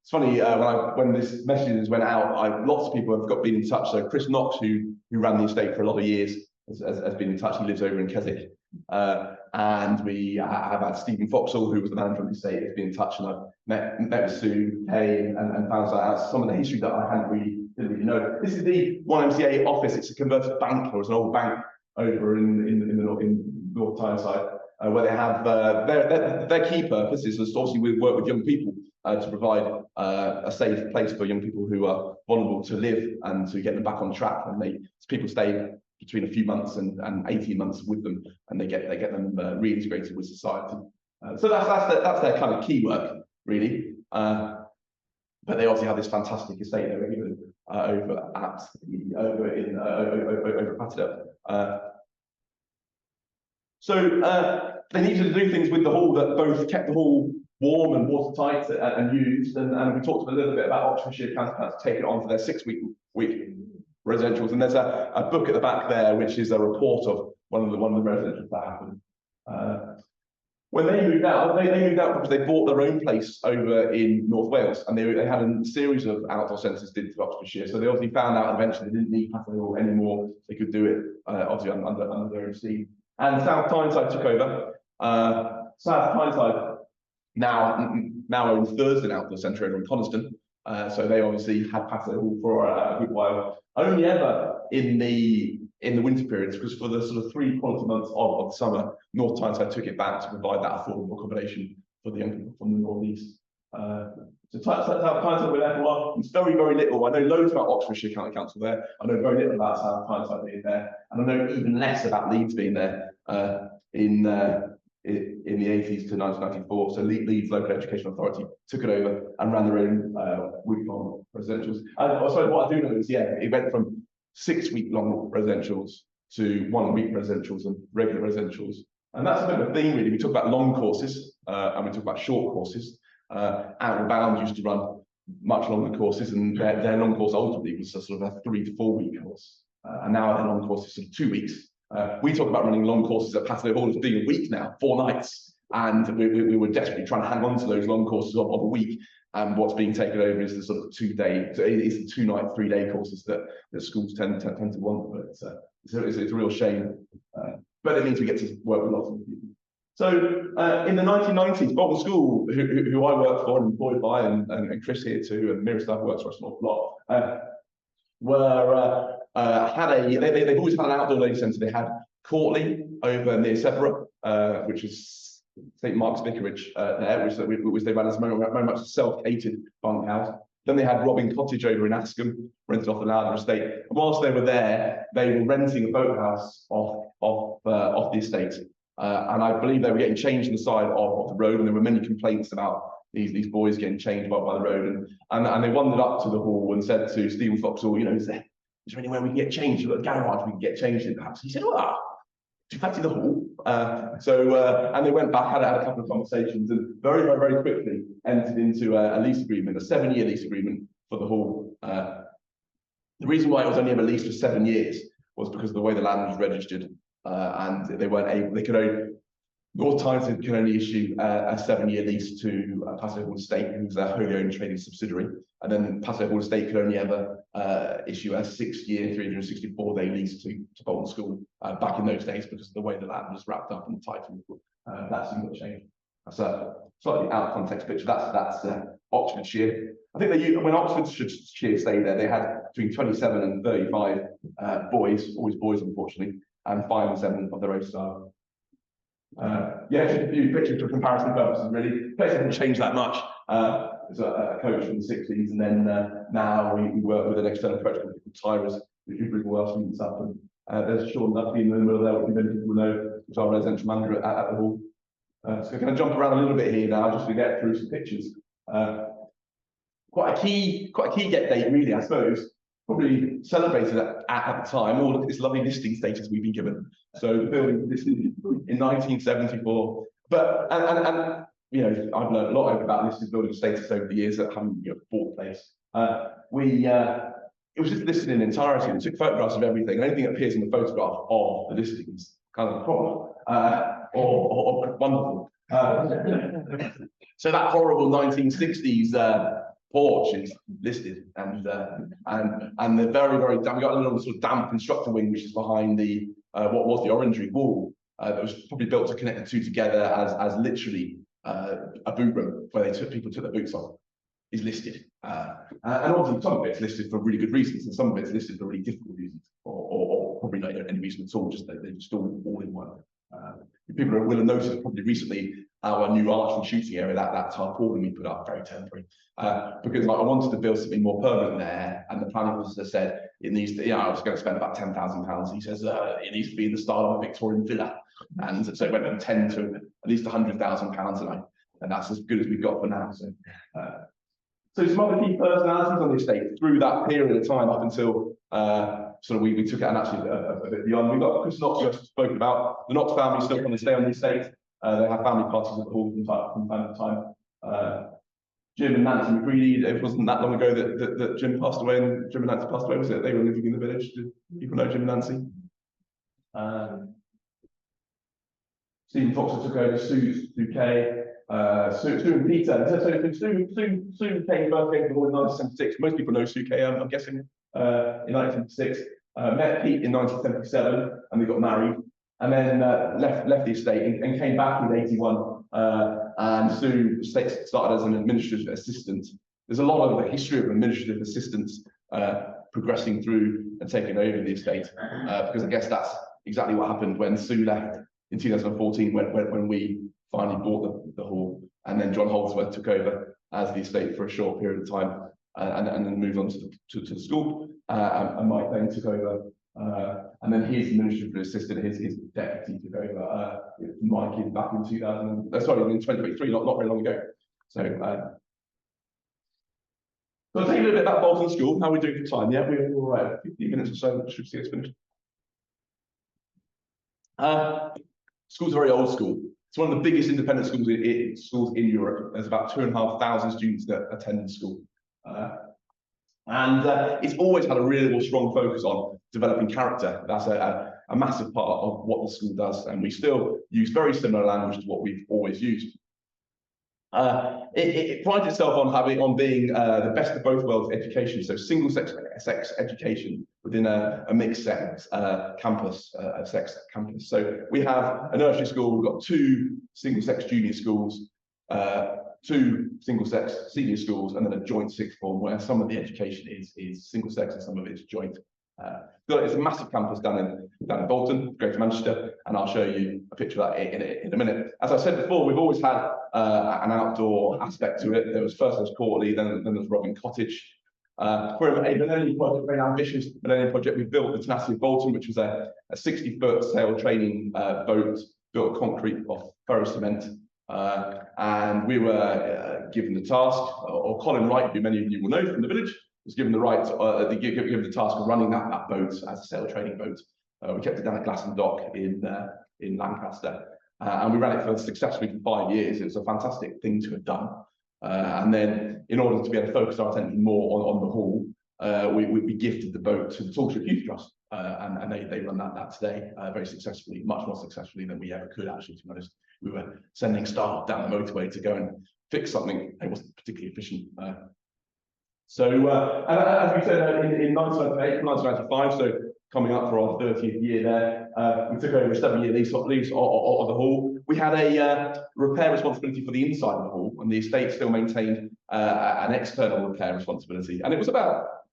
It's funny, when this messages went out, lots of people have been in touch. So Chris Knox, who ran the estate for a lot of years, has been in touch. He lives over in Keswick. And we have had Stephen Foxall, who was the manager of the estate, has been in touch, and I've met with Sue, Kay, and found out some of the history that I didn't really know. This is the 1MCA office. It's a converted bank, or it's an old bank over in North Tyneside, where they have their key purpose is obviously we work with young people to provide a safe place for young people who are vulnerable to live and to get them back on track. And people stay between a few months and 18 months with them, and they get them reintegrated with society. So that's their kind of key work, really. But they obviously have this fantastic estate they're given over Patterdale. So they needed to do things with the hall that both kept the hall warm and watertight and used. And we talked a little bit about Oxfordshire County Council taking it on for their 6-week residentials. And there's a book at the back there, which is a report of one of the residentials that happened. When they moved out, they moved out because they bought their own place over in North Wales, and they had a series of outdoor centres did for Oxfordshire. So they obviously found out eventually they didn't need Patterdale Hall anymore. They could do it obviously under their own steam. And South Tyneside took over. South Tyneside now owns Thursden Outdoor Centre over in Coniston. So they obviously had Patterdale Hall for a good while. Only ever in the winter periods, because for the sort of 3 quality months of the summer, North Tyneside took it back to provide that affordable accommodation for the young people from the northeast. So South Tyneside were there for a while. It's very, very little. I know loads about Oxfordshire County Council there. I know very little about South Tyneside being there, and I know even less about Leeds being there in the 80s to 1994. So Leeds Local Education Authority took it over and ran their own week-long residentials. And I suppose what I do know is, yeah, it went from 6-week-long residentials to 1-week residentials and regular residentials. And that's a bit of a theme, really. We talk about long courses and we talk about short courses. Outward Bound used to run much longer courses, and their long course ultimately was a sort of a 3 to 4 week course. And now their long course is sort of 2 weeks. We talk about running long courses at Patterdale Hall as being a week now, 4 nights. And we were desperately trying to hang on to those long courses of a week. And what's being taken over is the sort of 2-day, it's the 2-night, 3-day courses that schools tend to want. But it's a real shame. But it means we get to work with lots of people. So in the 1990s, Bolton School, who I worked for and employed by, and Chris here too, and Mira staff works for us an awful lot, they've always had an outdoor learning centre. They had Courtley over near Severa, which is St Mark's Vicarage there, which they ran as very much a self-catered bunkhouse. Then they had Robin Cottage over in Askham, rented off the Lowther estate. And whilst they were there, they were renting a boathouse off the estate. And I believe they were getting changed on the side of the road, and there were many complaints about these boys getting changed by the road. And they wandered up to the hall and said to Stephen Foxall, is there anywhere we can get changed? You've got a garage we can get changed in, perhaps. He said, do you fancy the hall? And they went back, had a couple of conversations, and very, very, very quickly entered into a lease agreement, a 7-year lease agreement for the hall. The reason why it was only ever leased for 7 years was because of the way the land was registered. And they weren't able, North Tyneside can only issue a 7-year lease to Patterdale Hall Estate, who's their wholly owned trading subsidiary. And then Patterdale Hall Estate could only ever issue a 6-year, 364-day lease to Bolton School back in those days, because of the way the land was wrapped up in the title. That's a good change. That's a slightly out of context picture. That's Oxfordshire. I think when Oxfordshire stayed there, they had between 27 and 35 boys, always boys, unfortunately, and 5 and 7 of their own style. Just a few pictures for comparison purposes, really. The place hasn't changed that much. There's a coach from the 60s, and then now we work with an external coach called Tyrus, which we bring all our students up. And there's Sean Duffy in the middle there, which many people will know, who's our residential manager at the hall. So we're going to jump around a little bit here now, just to get through some pictures. quite a key get date, really, I suppose. Probably celebrated at the time. Oh, look at this lovely listing status we've been given. So the building was listed in 1974. But and you know, I've learned a lot about listed building status over the years that haven't bought the place. It was just listed in entirety and took photographs of everything. Anything that appears in the photograph of the listing is kind of a problem or wonderful. So that horrible 1960s porch is listed, and the very damp. We got a little sort of damp constructor wing which is behind the what was the orangery wall that was probably built to connect the two together as literally a boot room where people took their boots off. Is listed, and obviously some of it's listed for really good reasons, and some of it's listed for really difficult reasons, or probably not any reason at all. Just they're just all in one. People will have noticed probably recently our new archery shooting area, that tarpaulin we put up, very temporary, because I wanted to build something more permanent there, and the planning officer said it needs to. I was going to spend about £10,000. He says it needs to be in the style of a Victorian villa, and so it went from 10 to at least £100,000, and that's as good as we've got for now. So some other key personalities on the estate through that period of time up until sort of we took it and actually a bit beyond. We've got Chris Knox, just spoken about. The Knox family still come and stay on the estate. They have family parties at the hall from time to time. Jim and Nancy McGreedy, it wasn't that long ago that Jim passed away and Jim and Nancy passed away, was it? They were living in the village. Did people know Jim and Nancy? Stephen Fox took over, Sue Kay. Sue and Peter. So Sue Kay first came to the hall in 1976. Most people know Sue Kay, I'm guessing, in 1976. Met Pete in 1977, and they got married. And then left the estate and came back in '81. And Sue started as an administrative assistant. There's a lot of the history of administrative assistants progressing through and taking over the estate, because I guess that's exactly what happened when Sue left in 2014, when we finally bought the hall, and then John Holdsworth took over as the estate for a short period of time, and then moved on to the school, and Mike then took over, and then his administrative assistant, his deputy took over. Mike is back in 2023, not very long ago. So I'll tell you a little bit about Bolton School. How are we doing for time? Yeah, we're all right. 15 minutes or so should see us finished. School's a very old school. It's one of the biggest independent schools in Europe. There's about 2,500 students that attend the school. And it's always had a really strong focus on developing character. That's a massive part of what the school does. And we still use very similar language to what we've always used. It prides itself on being the best of both worlds education. So single sex education within a mixed sex campus, sex campus. So we have a nursery school. We've got 2 single sex junior schools, 2 single sex senior schools, and then a joint sixth form where some of the education is single sex and some of it is joint. It's a massive campus down in Bolton, Greater Manchester, and I'll show you a picture of that in a minute. As I said before, we've always had an outdoor aspect to it. There was Courtley, then there was Robin Cottage. We're a millennium project, very ambitious millennium project. We built the Tenacity of Bolton, which was a 60-foot sail training boat built of concrete off ferrous cement. And we were given the task, or Colin Wright, who many of you will know from the village, was given the given the task of running that boat as a sail training boat. We kept it down at Glasson Dock in Lancaster, and we ran it successfully for 5 years. It was a fantastic thing to have done. And then, in order to be able to focus our attention more on the hall, we gifted the boat to the Torture Youth Trust, and they run that today very successfully, much more successfully than we ever could, actually, to be honest. We were sending staff down the motorway to go and fix something. It wasn't particularly efficient. So, and as we said, in 1998, 1995, so coming up for our 30th year there, we took over a 7-year lease of the hall. We had a repair responsibility for the inside of the hall, and the estate still maintained an external repair responsibility. And it was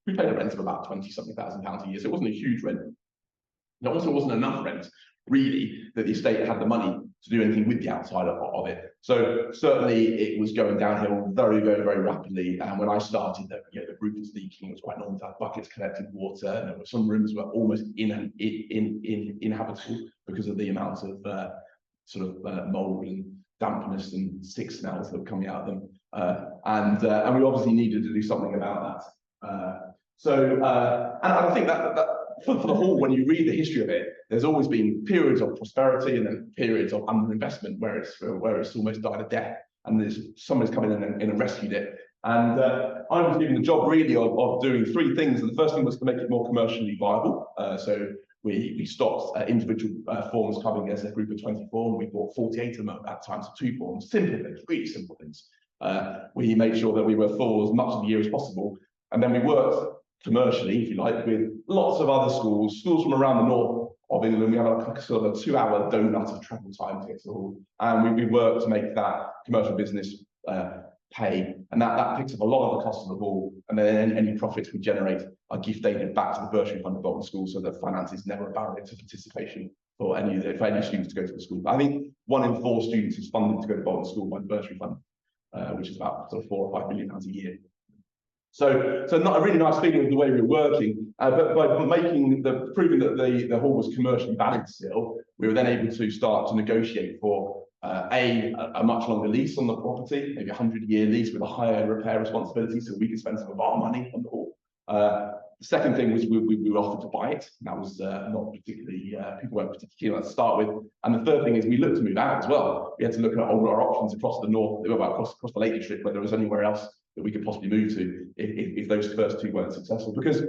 we paid a rent of about £20-something thousand a year, so it wasn't a huge rent. It also wasn't enough rent, really, that the estate had the money to do anything with the outside of it. So certainly it was going downhill very, very, very rapidly. And when I started, the roof was leaking. It was quite normal to have buckets collecting water. And there were some rooms were almost inhabitable because of the amount of mold and dampness and sick smells that were coming out of them. and we obviously needed to do something about that. And I think that for the Hall, when you read the history of it, there's always been periods of prosperity and then periods of underinvestment where it's almost died a death, and somebody's come in and rescued it. And I was given the job really of doing three things. And the first thing was to make it more commercially viable. So we stopped individual forms coming as a group of 24, and we bought 48 of them at that time, so 2 forms, simple things, really simple things. We made sure that we were full as much of the year as possible, and then we worked commercially, if you like, with lots of other schools from around the north of England. We have a sort of a 2-hour donut of travel time to get to the Hall, and we worked to make that commercial business pay, and that picks up a lot of the cost of the Hall, and then any profits we generate are gift aided back to the bursary fund of Bolton School, so that finance is never a barrier to participation for any students to go to the school. But I think 1 in 4 students is funded to go to Bolton School by the bursary fund, which is about sort of £4 or £5 million a year. So not a really nice feeling of the way we were working, but by proving that the Hall was commercially valid still, we were then able to start to negotiate for a much longer lease on the property, maybe a 100-year lease with a higher repair responsibility, so we could spend some of our money on the Hall. The second thing was we were offered to buy it. That was not particularly, people weren't particularly keen on to start with. And the third thing is we looked to move out as well. We had to look at all our options across the north, across the Lake District, whether there was anywhere else that we could possibly move to if those first 2 weren't successful, because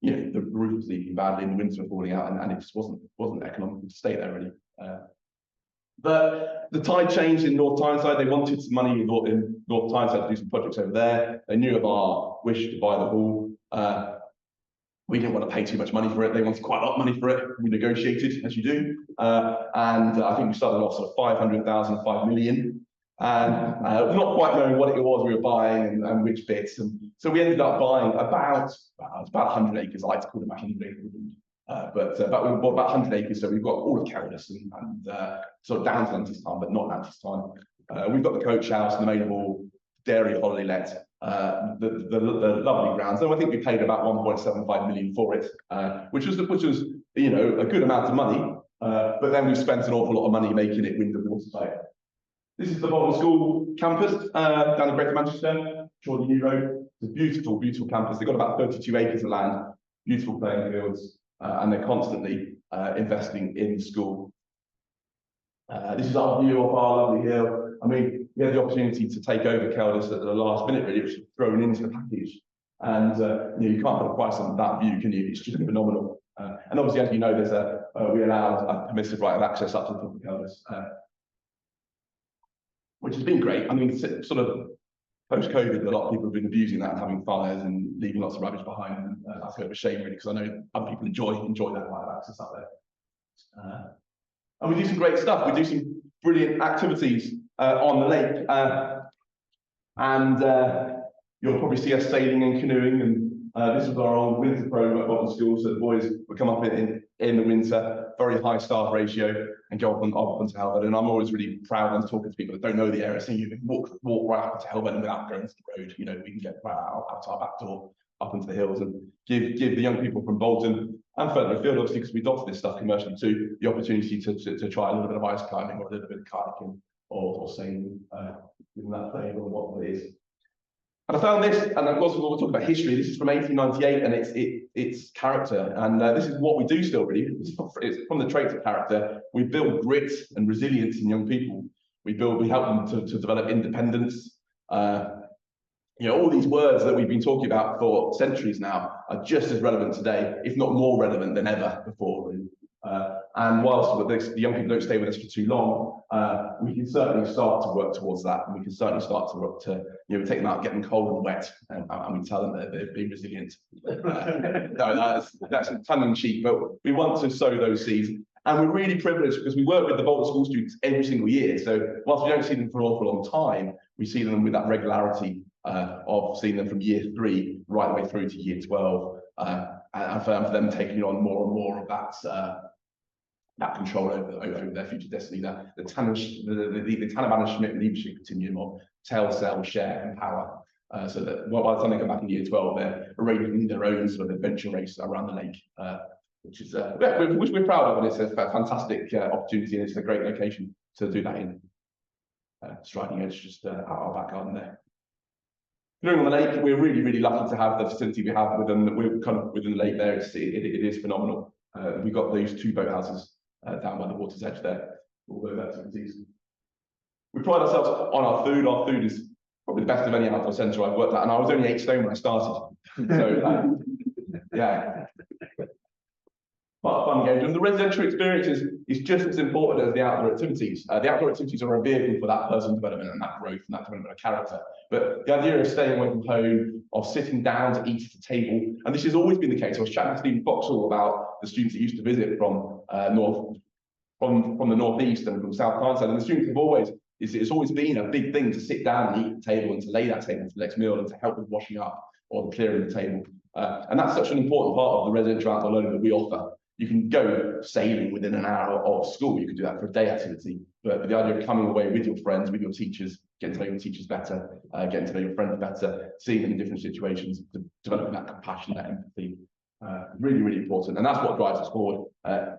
the roof was leaking badly and the windows were falling out, and it just wasn't economical to stay there really. But the tide changed in North Tyneside. They wanted some money in North Tyneside to do some projects over there. They knew of our wish to buy the Hall. We didn't want to pay too much money for it. They wanted quite a lot of money for it. We negotiated, as you do. And I think we started off sort of 500,000, 5 million. And not quite knowing what it was we were buying and which bits. And so we ended up buying about 100 acres. I like to call them 100 acres. But we bought about 100 acres, so we've got all of Keldus and sort of down to Lantis time, but not Lantis time. We've got the coach house, the main hall, dairy holiday let, the lovely grounds. And I think we paid about 1.75 million for it, which was a good amount of money. But then we spent an awful lot of money making it wind and watertight. This is the Bolton School campus down in Greater Manchester, Chorley New Road. It's a beautiful, beautiful campus. They've got about 32 acres of land, beautiful playing fields, and they're constantly investing in the school. This is our view of our lovely hill. I mean, we had the opportunity to take over Keldus at the last minute, really, which was thrown into the package. And you can't put a price on that view, can you? It's just phenomenal. And obviously, as you know, we allowed a permissive right of access up to the top of Keldus, which has been great. I mean, sort of post-COVID, a lot of people have been abusing that and having fires and leaving lots of rubbish behind. And that's a bit of a shame, really, because I know other people enjoy that right of access up there. And we do some great stuff. We do some brilliant activities on the lake. You'll probably see us sailing and canoeing. And this was our old winter program at Bolton School. So the boys would come up in the winter, very high staff ratio, and go up onto Helvern. And I'm always really proud when talking to people that don't know the area, seeing you can walk right up to Helvern without going to the road. We can get right out our back door, up into the hills, and give the young people from Bolton and further afield, obviously, because we adopted this stuff commercially too, the opportunity to try a little bit of ice climbing or a little bit of kayaking or sailing, given that flavour of what it is. And I found this, and of course we'll talk about history. This is from 1898, and it's character, and this is what we do still. Really, it's from the traits of character. We build grit and resilience in young people. We help them to develop independence. All these words that we've been talking about for centuries now are just as relevant today, if not more relevant than ever before. Really. And whilst the young people don't stay with us for too long, we can certainly start to work towards that, and we can certainly start to work to take them out, get them cold and wet, and we tell them that they're being resilient. No, that's tongue in cheek, but we want to sow those seeds. And we're really privileged because we work with the Bolton School students every single year. So whilst we don't see them for an awful long time, we see them with that regularity of seeing them from year 3 right the way through to year 12, and for them taking on more and more of that control over their future destiny. The Tanner Schmidt leadership continuum of tell, sell, share, empower. So that by the time they come back in year 12, they're arranging their own sort of adventure race around the lake, which we're proud of, and it's a fantastic opportunity, and it's a great location to do that in. Striking Edge, just out our back garden there. Clearing on the lake, we're really lucky to have the facility we have within. We're kind of within the lake there. It is phenomenal. We've got those 2 boathouses down by the water's edge there. All those activities. We pride ourselves on our food. Our food is probably the best of any outdoor centre I've worked at, and I was only 8 stone when I started. So yeah. But fun games. And the residential experience is just as important as the outdoor activities. The outdoor activities are a vehicle for that person's development and that growth and that development of character. But the idea of staying away from home, of sitting down to eat at the table, and this has always been the case. I was chatting to Stephen Foxall about the students that used to visit from the northeast and from South Tyneside, and the students have always, it's always been a big thing to sit down and eat at the table and to lay that table for the next meal and to help with washing up or the clearing the table. And that's such an important part of the residential outdoor learning that we offer. You can go sailing within an hour of school. You can do that for a day activity. But the idea of coming away with your friends, with your teachers, getting to know your teachers better, getting to know your friends better, seeing them in different situations, developing that compassion, that empathy, really important. And that's what drives us forward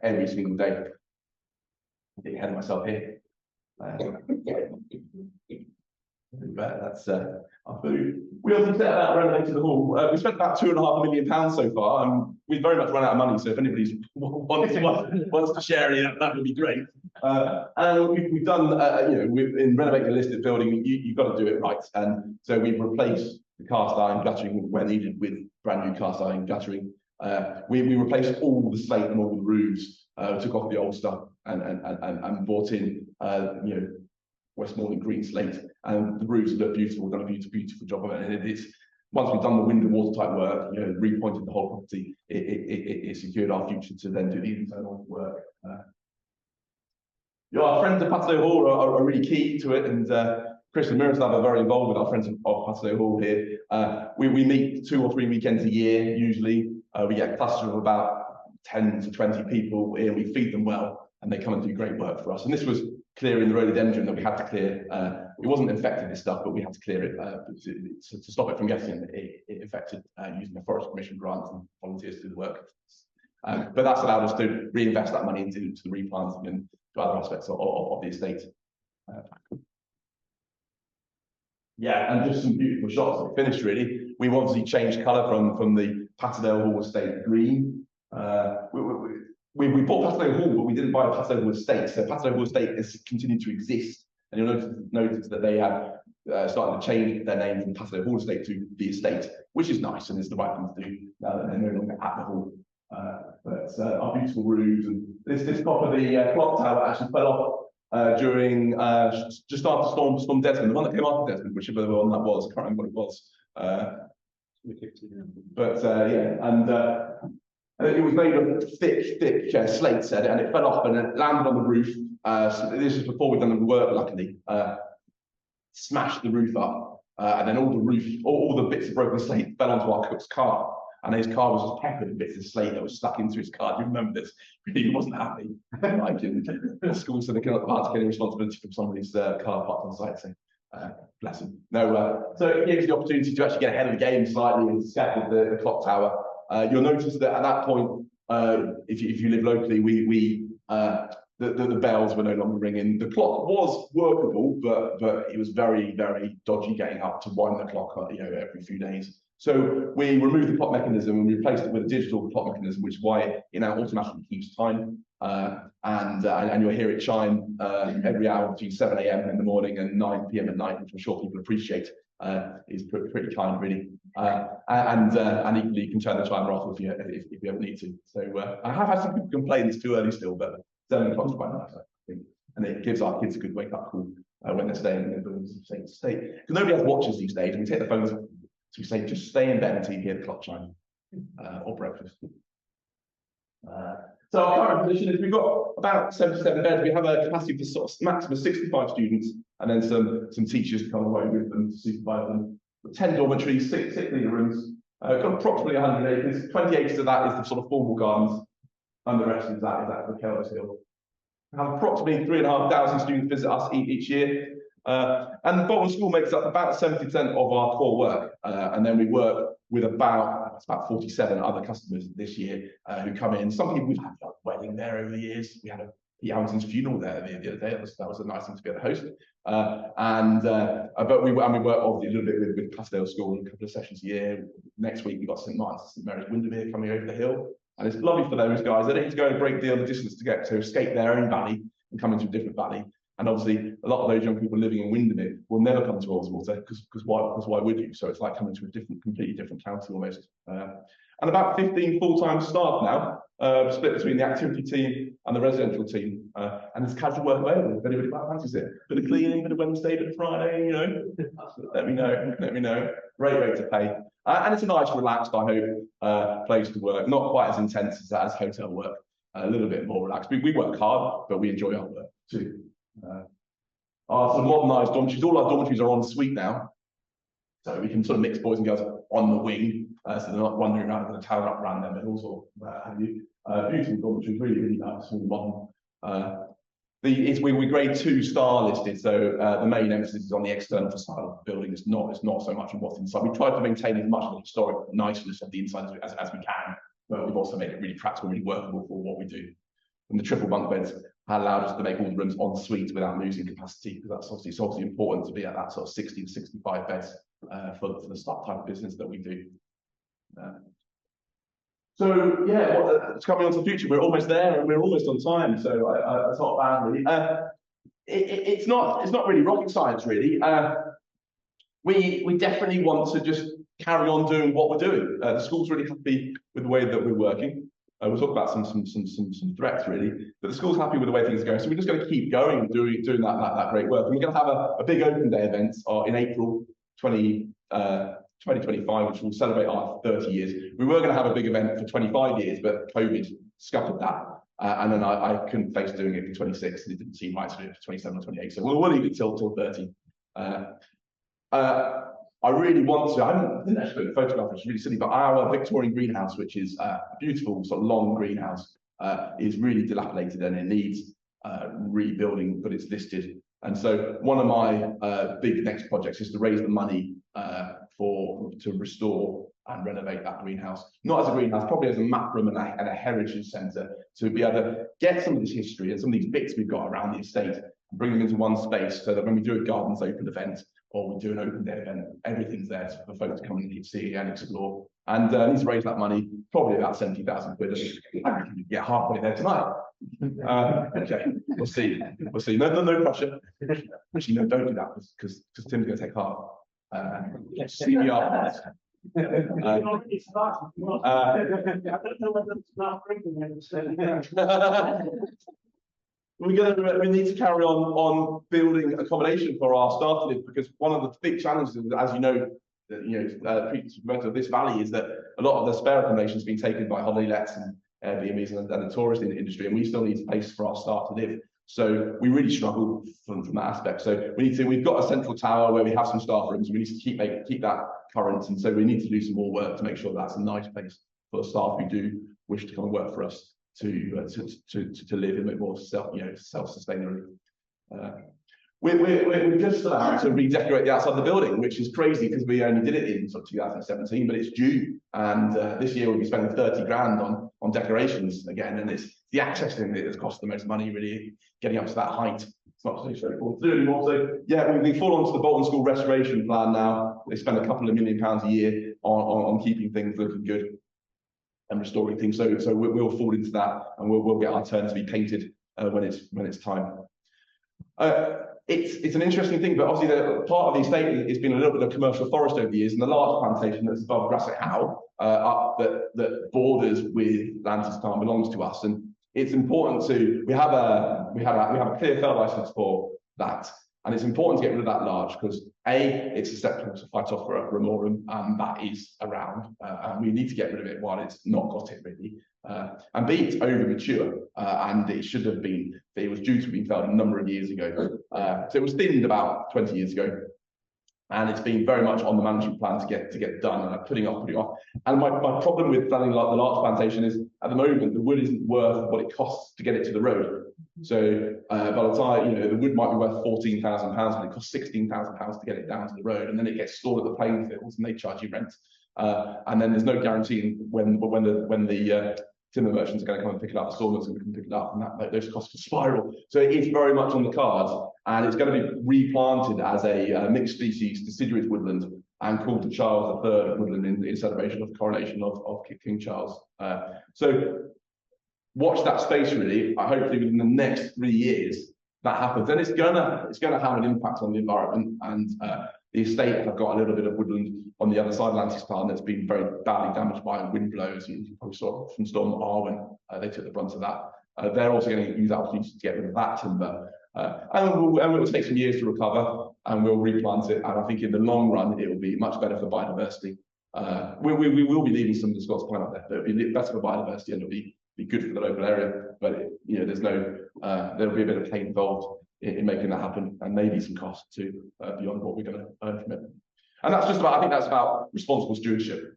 every single day. I'm getting ahead of myself here. That's our food. We also set about renovating the hall. We spent about £2.5 million so far, and we've very much run out of money. So if anybody wants to share it, that would be great. And we've done, in renovating a listed building, you've got to do it right. And so we've replaced the cast iron guttering where needed with brand new cast iron guttering. We replaced all the slate and all the roofs. Took off the old stuff and brought in, Westmoreland green slate, and the roofs look beautiful. We've done a beautiful job of it. And it's once we've done the wind and watertight work, repointed the whole property, it secured our future to then do the internal work. Our friends at Patterdale Hall are really key to it, and Chris and Miroslav are very involved with our friends of Patterdale Hall here. We meet 2 or 3 weekends a year usually. We get a cluster of about 10 to 20 people here. We feed them well, and they come and do great work for us. And this was clearing the rhododendron that we had to clear. It wasn't infected, this stuff, but we had to clear it to stop it from getting infected using a Forest Commission grant and volunteers to do the work. But that's allowed us to reinvest that money into the replanting and to other aspects of the estate. And just some beautiful shots that finished really. We've obviously changed colour from the Patterdale Hall estate green. We bought Patterdale Hall, but we didn't buy the Patterdale Hall estate. So Patterdale Hall estate has continued to exist, and you'll notice that they have started to change their name from Patterdale Hall estate to the estate, which is nice and is the right thing to do now that they're no longer at the hall. But our beautiful roofs and this top of the clock tower actually fell off during just after Storm Desmond, the one that came after Desmond, whichever one that was. I can't remember what it was. It was made of thick slate, and it fell off and it landed on the roof. So this is before we'd done the work, luckily. Smashed the roof up, and then all the bits of broken slate fell onto our cook's car. And his car was just peppered with bits of slate that was stuck into his car. Do you remember this? He wasn't happy. Like in school, so they cannot take any responsibility from somebody's car parked on site. So bless him. So it gives you the opportunity to actually get ahead of the game slightly and scaffold the clock tower. You'll notice that at that point, if you live locally, the bells were no longer ringing. The clock was workable, but it was very dodgy getting up to wind the clock every few days. So we removed the clock mechanism and we replaced it with a digital clock mechanism, which is why it now automatically keeps time. And you'll hear it chime every hour between 7 a.m. in the morning and 9 p.m. at night, which I'm sure people appreciate. Is pretty kind, really. And equally, you can turn the timer off if you ever need to. So I have had some people complain it's too early still, but 7 o'clock's quite nice, I think. And it gives our kids a good wake-up call when they're staying in the buildings of safe state. Because nobody has watches these days, and we take the phones, so we say, just stay in bed until you hear the clock chime, or breakfast. So our current position is we've got about 77 beds. We have a capacity for sort of maximum 65 students, and then some teachers to come away with them to supervise them. 10 dormitories, 6 cleaner rooms. Got approximately 100 acres. 20 acres of that is the sort of formal gardens, and the rest is that the Keller's Hill. We have approximately 3,500 students visit us each year. And the Bolton School makes up about 70% of our core work. And then we work with about 47 other customers this year who come in. Some people, we've had a wedding there over the years. We had a Pete Hamilton's funeral there the other day. That was a nice thing to be able to host. But we work obviously a little bit with Patterdale School and a couple of sessions a year. Next week we've got St Martin's St Mary's Windermere coming over the hill, and it's lovely for those guys. They don't need to go a great deal of distance to get to escape their own valley and come into a different valley. And obviously, a lot of those young people living in Windermere will never come to Ullswater because why would you? So it's like coming to a completely different county almost. And about 15 full-time staff now, split between the activity team and the residential team. And there's casual work available if anybody fancies it. Bit of cleaning, bit of Wednesday, bit of Friday, you know. Let me know. Great rate to pay. And it's a nice, relaxed, I hope, place to work. Not quite as intense as hotel work. A little bit more relaxed. We work hard, but we enjoy our work too. Our sort of modernised dormitories. All our dormitories are en suite now, so we can sort of mix boys and girls on the wing, so they're not wandering around with a tower up around their middles or what have you. Beautiful dormitories, really nice, all modern. We're grade 2 star listed, so the main emphasis is on the external facade of the building. It's not so much on what's inside. We try to maintain as much of the historic niceness of the inside as we can, but we've also made it really practical, really workable for what we do. And the triple bunk beds allowed us to make all the rooms en suite without losing capacity, because it's obviously important to be at that sort of 60 to 65 beds for the type of business that we do. So yeah, it's coming on to the future. We're almost there and we're almost on time, so it's not bad really. It's not really rocket science really. We definitely want to just carry on doing what we're doing. The school's really happy with the way that we're working. We'll talk about some threats really, but the school's happy with the way things are going. So we're just going to keep going, doing that great work. And we're going to have a big open day event in April 2025, which will celebrate our 30 years. We were going to have a big event for 25 years, but COVID scuppered that. And then I couldn't face doing it for 26, and it didn't seem right to do it for 27 or 28. So we'll leave it till 30. I really want to, I didn't actually put a photograph, which is really silly, but our Victorian greenhouse, which is a beautiful sort of long greenhouse, is really dilapidated and it needs rebuilding, but it's listed. And so one of my big next projects is to raise the money to restore and renovate that greenhouse. Not as a greenhouse, probably as a map room and a heritage centre, to be able to get some of this history and some of these bits we've got around the estate and bring them into one space, so that when we do a Gardens Open event, or we do an open day event, everything's there for folks to come and see and explore. And I need to raise that money, probably about 70,000 quid. I can get halfway there tonight. Okay, we'll see. No pressure. Actually, no, don't do that, because Tim's going to take half. See me afterwards. I don't know whether it's not we need to carry on building accommodation for our staff to live, because one of the big challenges, as you know, most of this valley, is that a lot of the spare accommodation has been taken by holiday lets and Airbnbs and the tourist industry, and we still need space for our staff to live. So we really struggle from that aspect. So we've got a central tower where we have some staff rooms. We need to keep that current, and so we need to do some more work to make sure that's a nice place for the staff who do wish to come and work for us to live in a bit more self-sustainably. We're just about to redecorate the outside of the building, which is crazy because we only did it in sort of 2017, but it's due, and this year we'll be spending 30 grand on decorations again, and it's the access thing that has cost the most money, really, getting up to that height. It's not so straightforward to do anymore. So yeah, we fall onto the Bolton School restoration plan now. They spend a couple of £1 million a year on keeping things looking good and restoring things. So we'll fall into that, and we'll get our turn to be painted when it's time. It's an interesting thing, but obviously the part of the estate has been a little bit of commercial forest over the years, and the large plantation that's above Grasset Howe that borders with Lantis Farm belongs to us, and it's important to we have a clear fell license for that, and it's important to get rid of that large because it's susceptible to Phytophthora ramorum, and that is around, and we need to get rid of it while it's not got it really. And B, it's over mature, and it should have been. It was due to be felled a number of years ago, so it was thinned about 20 years ago, and it's been very much on the management plan to get done, and I'm putting off. And my problem with planning like the large plantation is at the moment the wood isn't worth what it costs to get it to the road. So by the time the wood might be worth £14,000, but it costs £16,000 to get it down to the road, and then it gets stored at the playing fields, and they charge you rent. And then there's no guarantee when the timber merchants are going to come and pick it up, the sawmills are going to come and pick it up, and those costs will spiral. So it is very much on the cards, and it's going to be replanted as a mixed species deciduous woodland and called the Charles III woodland in celebration of the coronation of King Charles. So watch that space really. Hopefully within the next 3 years that happens, and it's gonna have an impact on the environment. And the estate have got a little bit of woodland on the other side of Lantis Farm that's been very badly damaged by wind blows. You probably saw from Storm Arwen, they took the brunt of that. They're also going to use that opportunity to get rid of that timber. And it will take some years to recover, and we'll replant it. And I think in the long run, it will be much better for biodiversity. We will be leaving some of the Scots pine up there, but it'll be better for biodiversity and it'll be good for the local area. But there's no, there'll be a bit of pain involved in making that happen, and maybe some cost too beyond what we're going to earn from it. And that's just about, I think that's about responsible stewardship.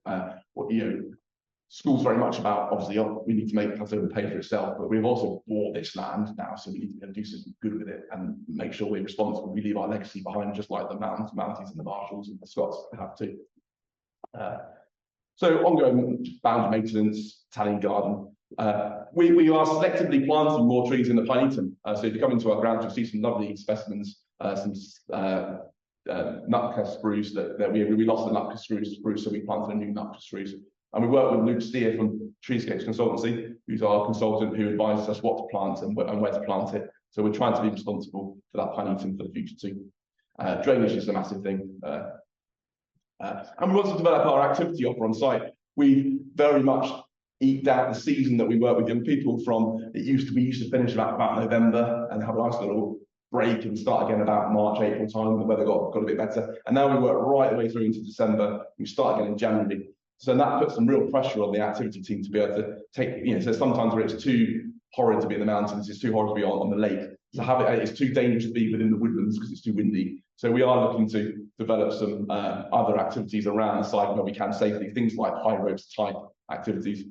School's very much about, obviously, we need to make Patterdale pay for itself, but we've also bought this land now, so we need to do something good with it and make sure we're responsible. We leave our legacy behind, just like the Mounties and the Marshalls and the Scots have to. So ongoing boundary maintenance, tanning garden. We are selectively planting more trees in the Pineaton. So if you come into our grounds, you'll see some lovely specimens, some Nootka spruce that we lost the Nootka spruce, so we planted a new Nootka spruce. And we work with Luke Steer from Treescapes Consultancy, who's our consultant who advises us what to plant and where to plant it. So we're trying to be responsible for that Pineaton for the future too. Drainage is a massive thing. And we want to develop our activity offer on site. We very much eked out the season that we work with young people from. We used to finish about November and have a nice little break and start again about March, April time when the weather got a bit better. And now we work right the way through into December. We start again in January. So that puts some real pressure on the activity team to be able to take, so sometimes where it's too horrid to be in the mountains, it's too horrid to be on the lake. To have it, it's too dangerous to be within the woodlands because it's too windy. So we are looking to develop some other activities around the site where we can safely, things like high ropes type activities.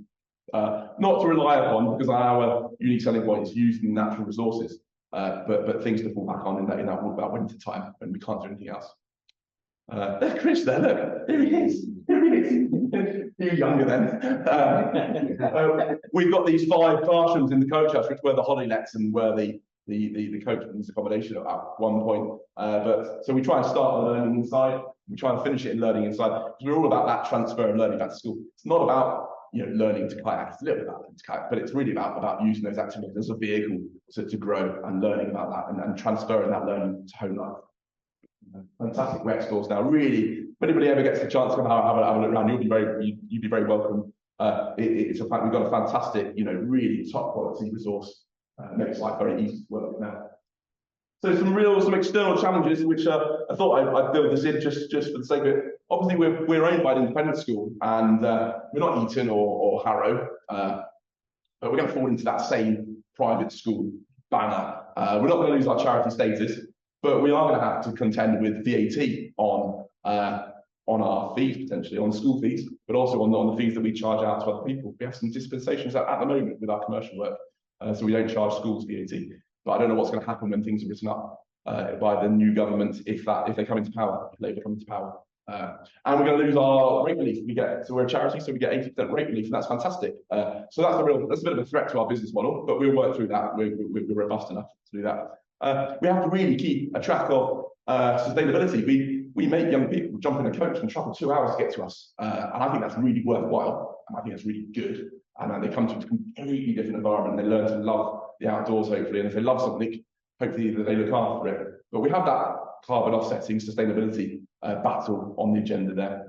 Not to rely upon, because our unique selling point is using natural resources, but things to fall back on in that winter time when we can't do anything else. There's Chris there, look, here he is. You're younger then. We've got these 5 classrooms in the coach house, which were the hollylets and were the coachman's accommodation at one point. So we try and start the learning inside. We try and finish it in learning inside. Because we're all about that transfer of learning back to school. It's not about learning to kayak. It's a little bit about learning to kayak, but it's really about using those activities as a vehicle to grow and learning about that and transferring that learning to home life. Fantastic rec stores now. Really, if anybody ever gets the chance to come out and have a look around, you'd be very welcome. It's a fact we've got a fantastic, really top quality resource. Makes life very easy to work with now. So some external challenges, which I thought I'd build this in just for the sake of it. Obviously, we're owned by an independent school, and we're not Eton or Harrow, but we're going to fall into that same private school banner. We're not going to lose our charity status, but we are going to have to contend with VAT on our fees, potentially on school fees, but also on the fees that we charge out to other people. We have some dispensations at the moment with our commercial work, so we don't charge schools VAT. But I don't know what's going to happen when things are written up by the new government if they come into power, if Labour come into power. And we're going to lose our rate relief. So we're a charity, so we get 80% rate relief, and that's fantastic. So that's a bit of a threat to our business model, but we'll work through that. We're robust enough to do that. We have to really keep a track of sustainability. We make young people jump in a coach and travel 2 hours to get to us, and I think that's really worthwhile, and I think that's really good. And they come to a completely different environment. And they learn to love the outdoors, hopefully, and if they love something, hopefully they look after it. But we have that carbon offsetting sustainability battle on the agenda there.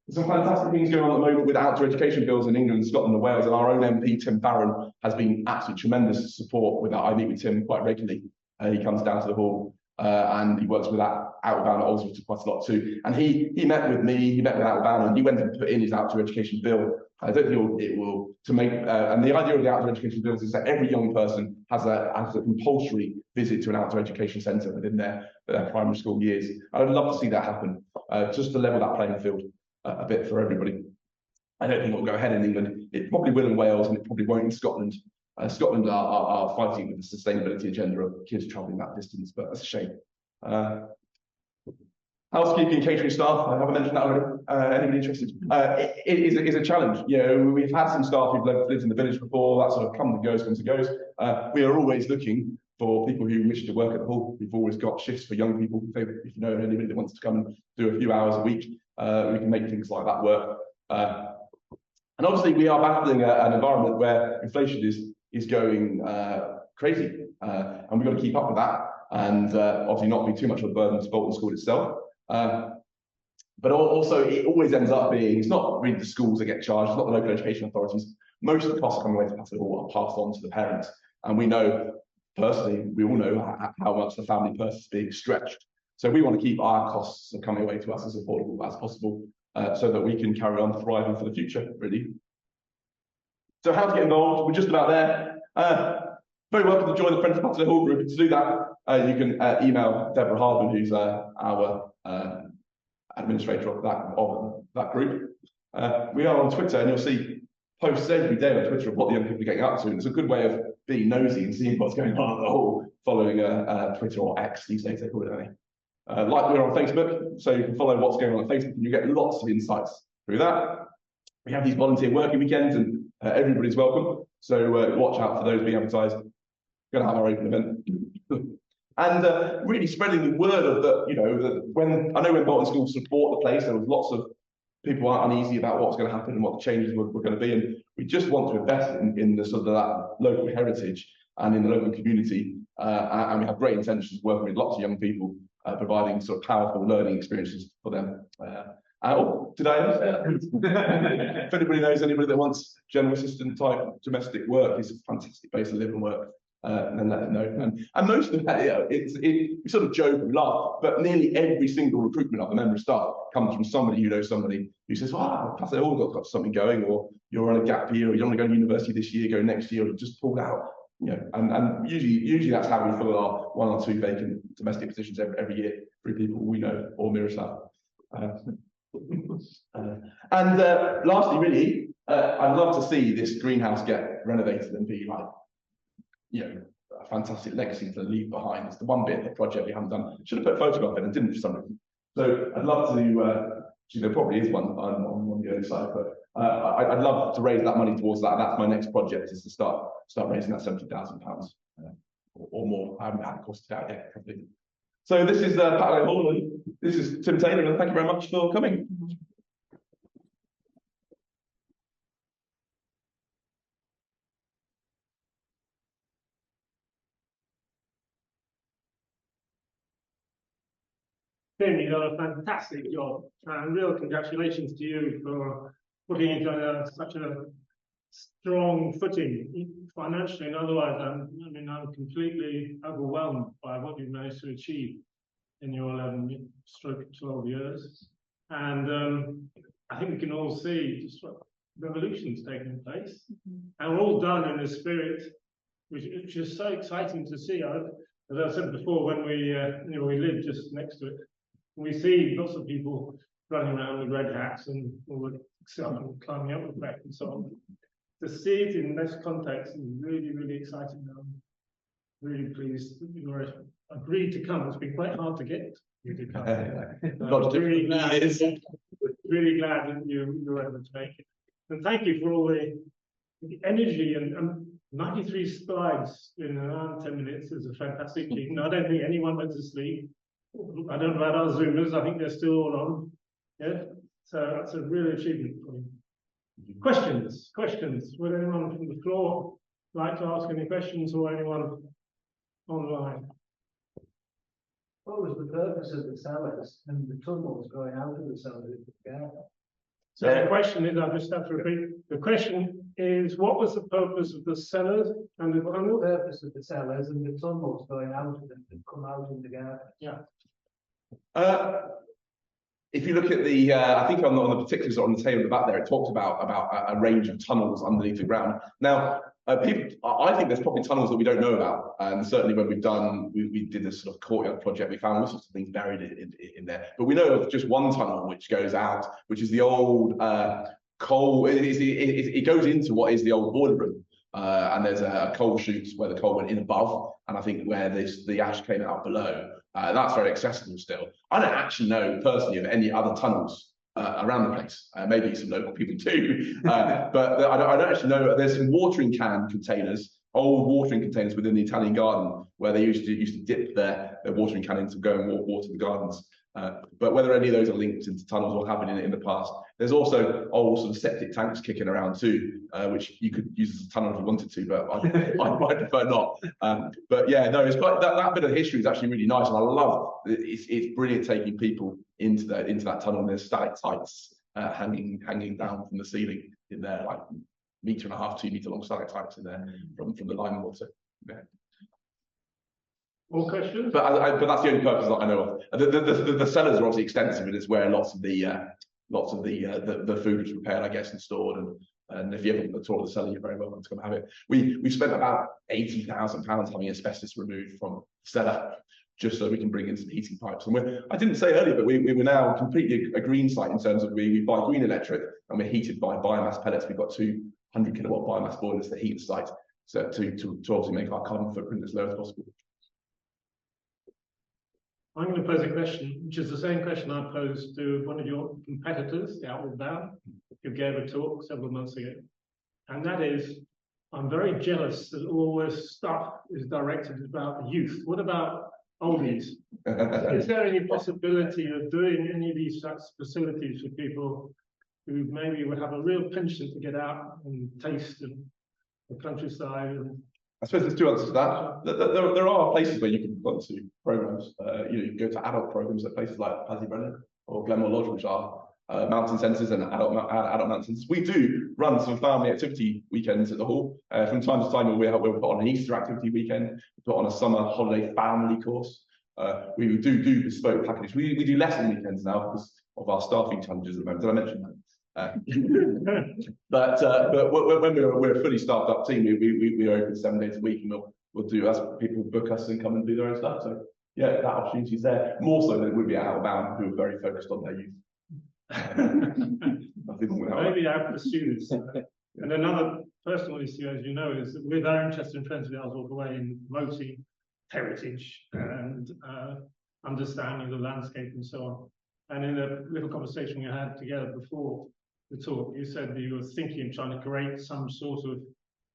There's some fantastic things going on at the moment with outdoor education bills in England, Scotland and Wales, and our own MP, Tim Barron, has been absolutely tremendous support with that. I meet with Tim quite regularly. He comes down to the hall and he works with that Outbound at Ullswater quite a lot too. And he met with me, he met with Outbound, and he went and put in his outdoor education bill. I don't think it will to make, and the idea of the outdoor education bills is that every young person has a compulsory visit to an outdoor education centre within their primary school years. I'd love to see that happen, just to level that playing field a bit for everybody. I don't think it will go ahead in England. It probably will in Wales, and it probably won't in Scotland. Scotland are fighting with the sustainability agenda of kids travelling that distance, but that's a shame. Housekeeping and catering staff, I haven't mentioned that already. Anybody interested? It is a challenge. You know, we've had some staff who've lived in the village before, that sort of comes and goes. We are always looking for people who wish to work at the hall. We've always got shifts for young people. If you know anybody that wants to come and do a few hours a week, we can make things like that work. And obviously we are battling an environment where inflation is going crazy, and we've got to keep up with that, and obviously not be too much of a burden to Bolton School itself. But also it always ends up being, it's not really the schools that get charged, it's not the local education authorities. Most of the costs coming away to Patterdale Hall are passed on to the parents, and we know personally, we all know how much the family purse is being stretched. So we want to keep our costs coming away to us as affordable as possible, so that we can carry on thriving for the future, really. So how to get involved? We're just about there. Very welcome to join the Friends of Patterdale Hall group. To do that, you can email Deborah Hardman, who's our administrator of that group. We are on Twitter, and you'll see posts every day on Twitter of what the young people are getting up to. And it's a good way of being nosy and seeing what's going on at the hall, following Twitter or X these days, they call it, don't they? Like we're on Facebook, so you can follow what's going on Facebook, and you get lots of insights through that. We have these volunteer working weekends, and everybody's welcome. So watch out for those being advertised. We're going to have our open event. And really spreading the word of that, you know, that when Bolton School sort of bought the place, there was lots of people uneasy about what's going to happen and what the changes were going to be. And we just want to invest in the sort of that local heritage and in the local community. And we have great intentions of working with lots of young people, providing sort of powerful learning experiences for them. Today, if anybody knows anybody that wants general assistant type domestic work, it's a fantastic place to live and work. And let them know. And most of that, we sort of joke and laugh, but nearly every single recruitment of a member of staff comes from somebody who knows somebody who says, "Wow, Patterdale Hall got something going," or "You're on a gap year," or "You don't want to go to university this year, go next year," or "Just pulled out." You know, and usually that's how we fill our 1 or 2 vacant domestic positions every year through people we know or mirror staff. And lastly, really, I'd love to see this greenhouse get renovated and be like, you know, a fantastic legacy to leave behind. It's the one bit of the project we haven't done. Should have put a photograph in and didn't for some reason. So I'd love to, there probably is one on the other side, but I'd love to raise that money towards that. That's my next project, is to start raising that £70,000 or more. I haven't had it costed out yet, probably. So this is Patterdale Hall, and this is Tim Taylor, and thank you very much for coming. Tim, you've done a fantastic job, and real congratulations to you for putting it on such a strong footing, financially and otherwise. I'm completely overwhelmed by what you've managed to achieve in your 11-12 years. And I think we can all see just what revolution's taking place. And we're all done in a spirit which is so exciting to see. As I said before, when we live just next to it, we see lots of people running around with red hats and climbing up the back and so on. To see it in this context is really, really exciting. I'm really pleased that you agreed to come. It's been quite hard to get you to come. Really glad that you were able to make it. And thank you for all the energy and 93 slides in around 10 minutes is a fantastic achievement. I don't think anyone went to sleep. I don't know about our Zoomers. I think they're still all on. Yeah, so that's a real achievement for you. Questions? Would anyone from the floor like to ask any questions, or anyone online? What was the purpose of the cellars and the tunnels going out of the cellars? So the question is, I just have to repeat. The question is, what was the purpose of the cellars and the tunnel? The purpose of the cellars and the tunnels going out of them that come out in the garden. Yeah. If you look at the, I think on the particulars on the table at the back there, it talks about a range of tunnels underneath the ground. Now, I think there's probably tunnels that we don't know about, and certainly when we did this sort of courtyard project, we found all sorts of things buried in there. But we know of just one tunnel which goes out, which is the old coal. It goes into what is the old boiler room, and there's a coal chute where the coal went in above, and I think where the ash came out below. That's very accessible still. I don't actually know personally of any other tunnels around the place. Maybe some local people do, but I don't actually know. There's some watering can containers, old watering containers within the Italian garden where they used to dip their watering can in to go and water the gardens. But whether any of those are linked into tunnels or have been in the past. There's also old sort of septic tanks kicking around too, which you could use as a tunnel if you wanted to, but I might prefer not. But yeah, no, it's quite that bit of history is actually really nice, and I love it's brilliant taking people into that tunnel. And there's stalactites hanging down from the ceiling in there, like 1.5 meter, 2 meter long stalactites in there from the lime water. Yeah. More questions? But that's the only purpose that I know of. The cellars are obviously extensive, and it's where lots of the food is prepared, I guess, and stored. And if you ever want to tour the cellar, you're very welcome to come have it. We spent about £80,000 having asbestos removed from the cellar, just so we can bring in some heating pipes. And I didn't say earlier, but we're now completely a green site in terms of we buy green electric, and we're heated by biomass pellets. We've got 200 kilowatt biomass boilers that heat the site, so to obviously make our carbon footprint as low as possible. I'm going to pose a question, which is the same question I posed to one of your competitors, the Outward Bound, who gave a talk several months ago. And that is, I'm very jealous that all this stuff is directed about the youth. What about oldies? Is there any possibility of doing any of these such facilities for people who maybe would have a real penchant to get out and taste the countryside? And I suppose there's two answers to that. There are places where you can go to programs. You can go to adult programs at places like Patterdale or Glenmore Lodge, which are mountain centres and adult mountain centres. We do run some family activity weekends at the hall. From time to time, we'll put on an Easter activity weekend, put on a summer holiday family course. We do bespoke packages. We do lesson weekends now because of our staffing challenges at the moment. Did I mention that? But when we're a fully staffed up team, we open 7 days a week, and we'll do as people book us and come and do their own stuff. So yeah, that opportunity is there, more so than it would be at Outbound, who are very focused on their youth. maybe our pursuits. And another personal issue, as you know, is that we're very interested in Friends of the Isles all the way in promoting heritage and understanding the landscape and so on. And in a little conversation we had together before the talk, you said that you were thinking of trying to create some sort of,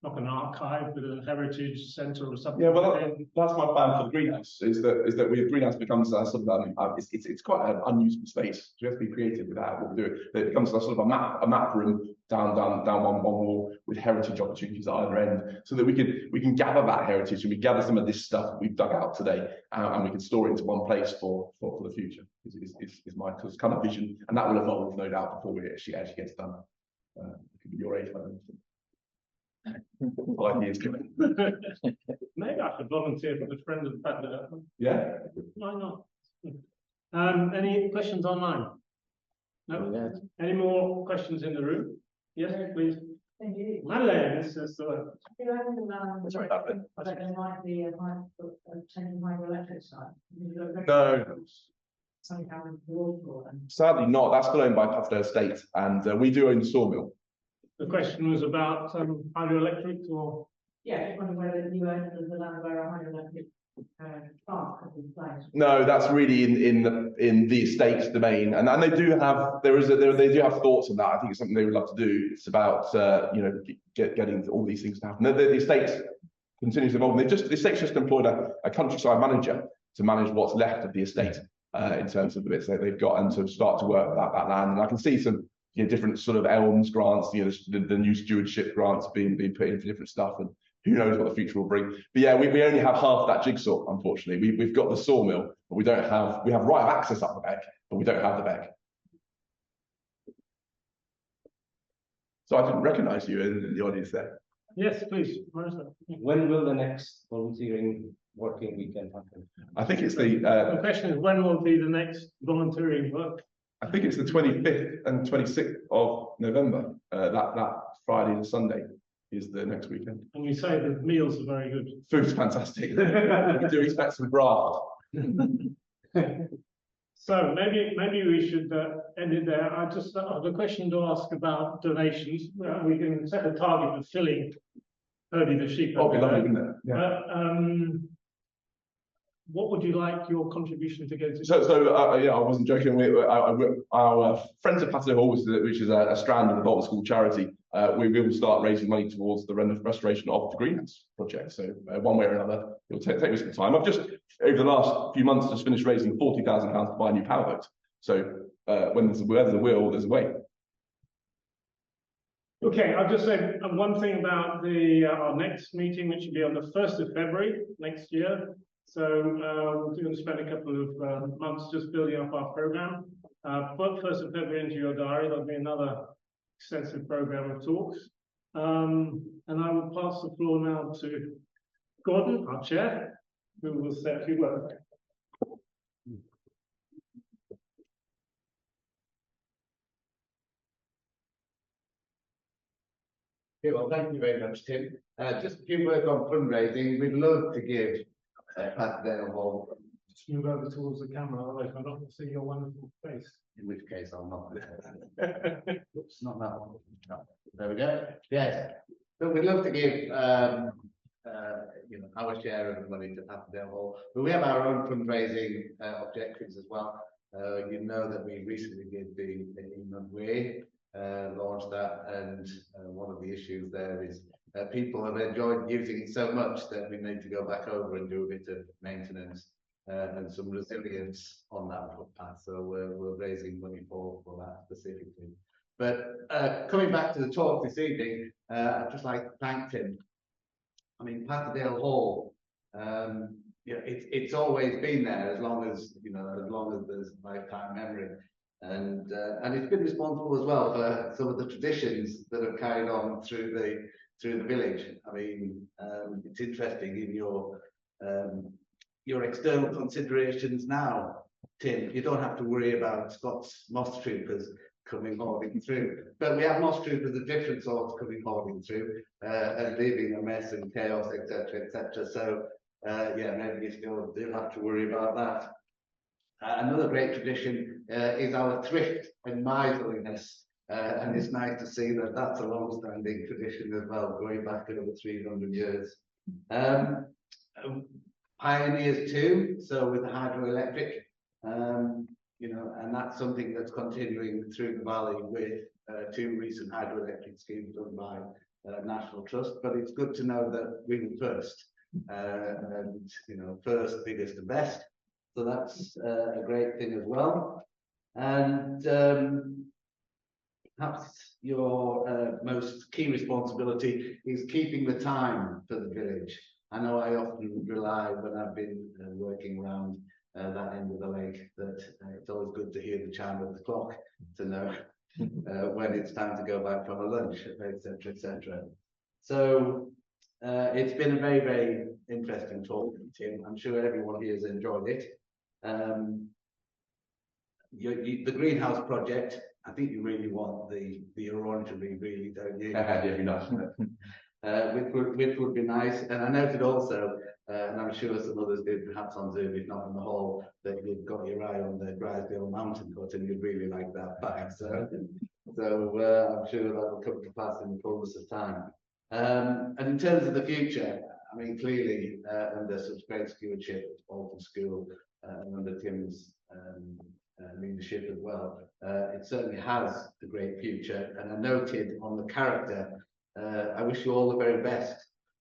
not an archive, but a heritage centre or something. Yeah, well, that's my plan for the greenhouse. Is that greenhouse becomes a sort of it's quite an unusable space. So we have to be creative with that. What we do, it becomes a sort of a map room down one wall with heritage opportunities at either end, so that we can gather that heritage and we gather some of this stuff that we've dug out today, and we can store it into one place for the future. Is my kind of vision, and that will evolve, no doubt, before we actually gets done. It could be your age, I don't know. 5 years coming. Maybe I should volunteer for the Friends of Patterdale. Yeah. Why not? Any questions online? No. Any more questions in the room? Yes, please. Thank you. Madeleine, this is the. That's right, Madeleine. But there might be a potential hydroelectric site. No. Somehow in the water. Sadly not. That's still owned by Patterdale Estate, and we do own the sawmill. The question was about hydroelectric, or? Yeah, just wondering whether you own the land where a hydroelectric plant could be placed. No, that's really in the estate's domain, and they do have they do have thoughts on that. I think it's something they would love to do. It's about getting all these things to happen. The estate continues to evolve. The estate's just employed a countryside manager to manage what's left of the estate in terms of the bits that they've got, and to start to work that land. And I can see some different sort of elms grants, the new stewardship grants being put in for different stuff, and who knows what the future will bring. But yeah, we only have half that jigsaw, unfortunately. We've got the sawmill, but we have right of access up the beck, but we don't have the beck. So I didn't recognise you in the audience there. Yes, please. When will the next volunteering working weekend happen? I think it's the question is, when will be the next volunteering work? I think it's the 25th and 26th of November. That Friday to Sunday is the next weekend. And you say the meals are very good. Food's fantastic. We do expect some graft. So maybe we should end it there. I just have a question to ask about donations. We can set a target of filling 30 the sheep. Oh, it'd be lovely, wouldn't it? Yeah. what would you like your contribution to go to? Yeah, I wasn't joking. Our friends at Patterdale Hall, which is a strand of the Bolton School charity, we will start raising money towards the restoration of the greenhouse project. So one way or another, it'll take me some time. I've just, over the last few months, just finished raising £40,000 to buy a new powerboat. So when there's a will, there's a way. Okay, I'll just say one thing about our next meeting, which will be on the 1st of February next year. So we're going to spend a couple of months just building up our program. Put 1st of February into your diary. There'll be another extensive program of talks. And I will pass the floor now to Gordon, our chair, who will say a few words. Okay, well, thank you very much, Tim. Just a few words on fundraising. We'd love to give Patterdale Hall, Just move over towards the camera, otherwise I'm not going to see your wonderful face. in which case I'll not. Oops, not that one. No. There we go. Yes. So we'd love to give our share of the money to Patterdale Hall, but we have our own fundraising objectives as well. You know that we recently did the England Way. Launched that, and one of the issues there is people have enjoyed using it so much that we need to go back over and do a bit of maintenance and some resilience on that footpath. So we're raising money for that specifically. But coming back to the talk this evening, I'd just like to thank Tim. I mean, Patterdale Hall, it's always been there as long as there's lifetime memory. And it's been responsible as well for some of the traditions that have carried on through the village. I mean, it's interesting in your external considerations now, Tim. You don't have to worry about Scots moss troopers coming hauling through, but we have moss troopers of different sorts coming hauling through and leaving a mess and chaos, etc., etc. So maybe you still do have to worry about that. Another great tradition is our thrift and miserliness, and it's nice to see that that's a long-standing tradition as well, going back over 300 years. Pioneers too, so with the hydroelectric, and that's something that's continuing through the valley with 2 recent hydroelectric schemes done by National Trust. But it's good to know that we were first, and first, biggest, and best. So that's a great thing as well. And perhaps your most key responsibility is keeping the time for the village. I know I often rely when I've been working around that end of the lake that it's always good to hear the chime of the clock to know when it's time to go back from a lunch, etc., etc. So it's been a very, very interesting talk, Tim. I'm sure everyone here has enjoyed it. The greenhouse project, I think you really want the orangery, really, don't you? Which would be nice. And I noted also, and I'm sure some others did, perhaps on Zoom, if not in the hall, that you've got your eye on the Grisdale mountain cut, and you'd really like that back. So I'm sure that will come to pass in the fullness of time. And in terms of the future, I mean, clearly, under such great stewardship at Bolton School and under Tim's leadership as well, it certainly has a great future. And I noted on the character, I wish you all the very best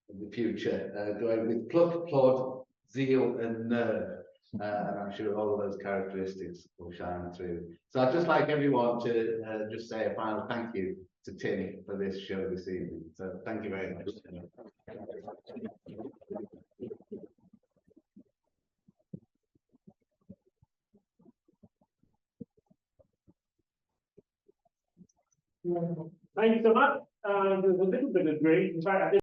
in the future, going with pluck, plod, zeal, and nerve. And I'm sure all of those characteristics will shine through. So I'd just like everyone to just say a final thank you to Tim for this show this evening. So thank you very much. Thank you so much. There's a little bit of grief. In fact, I did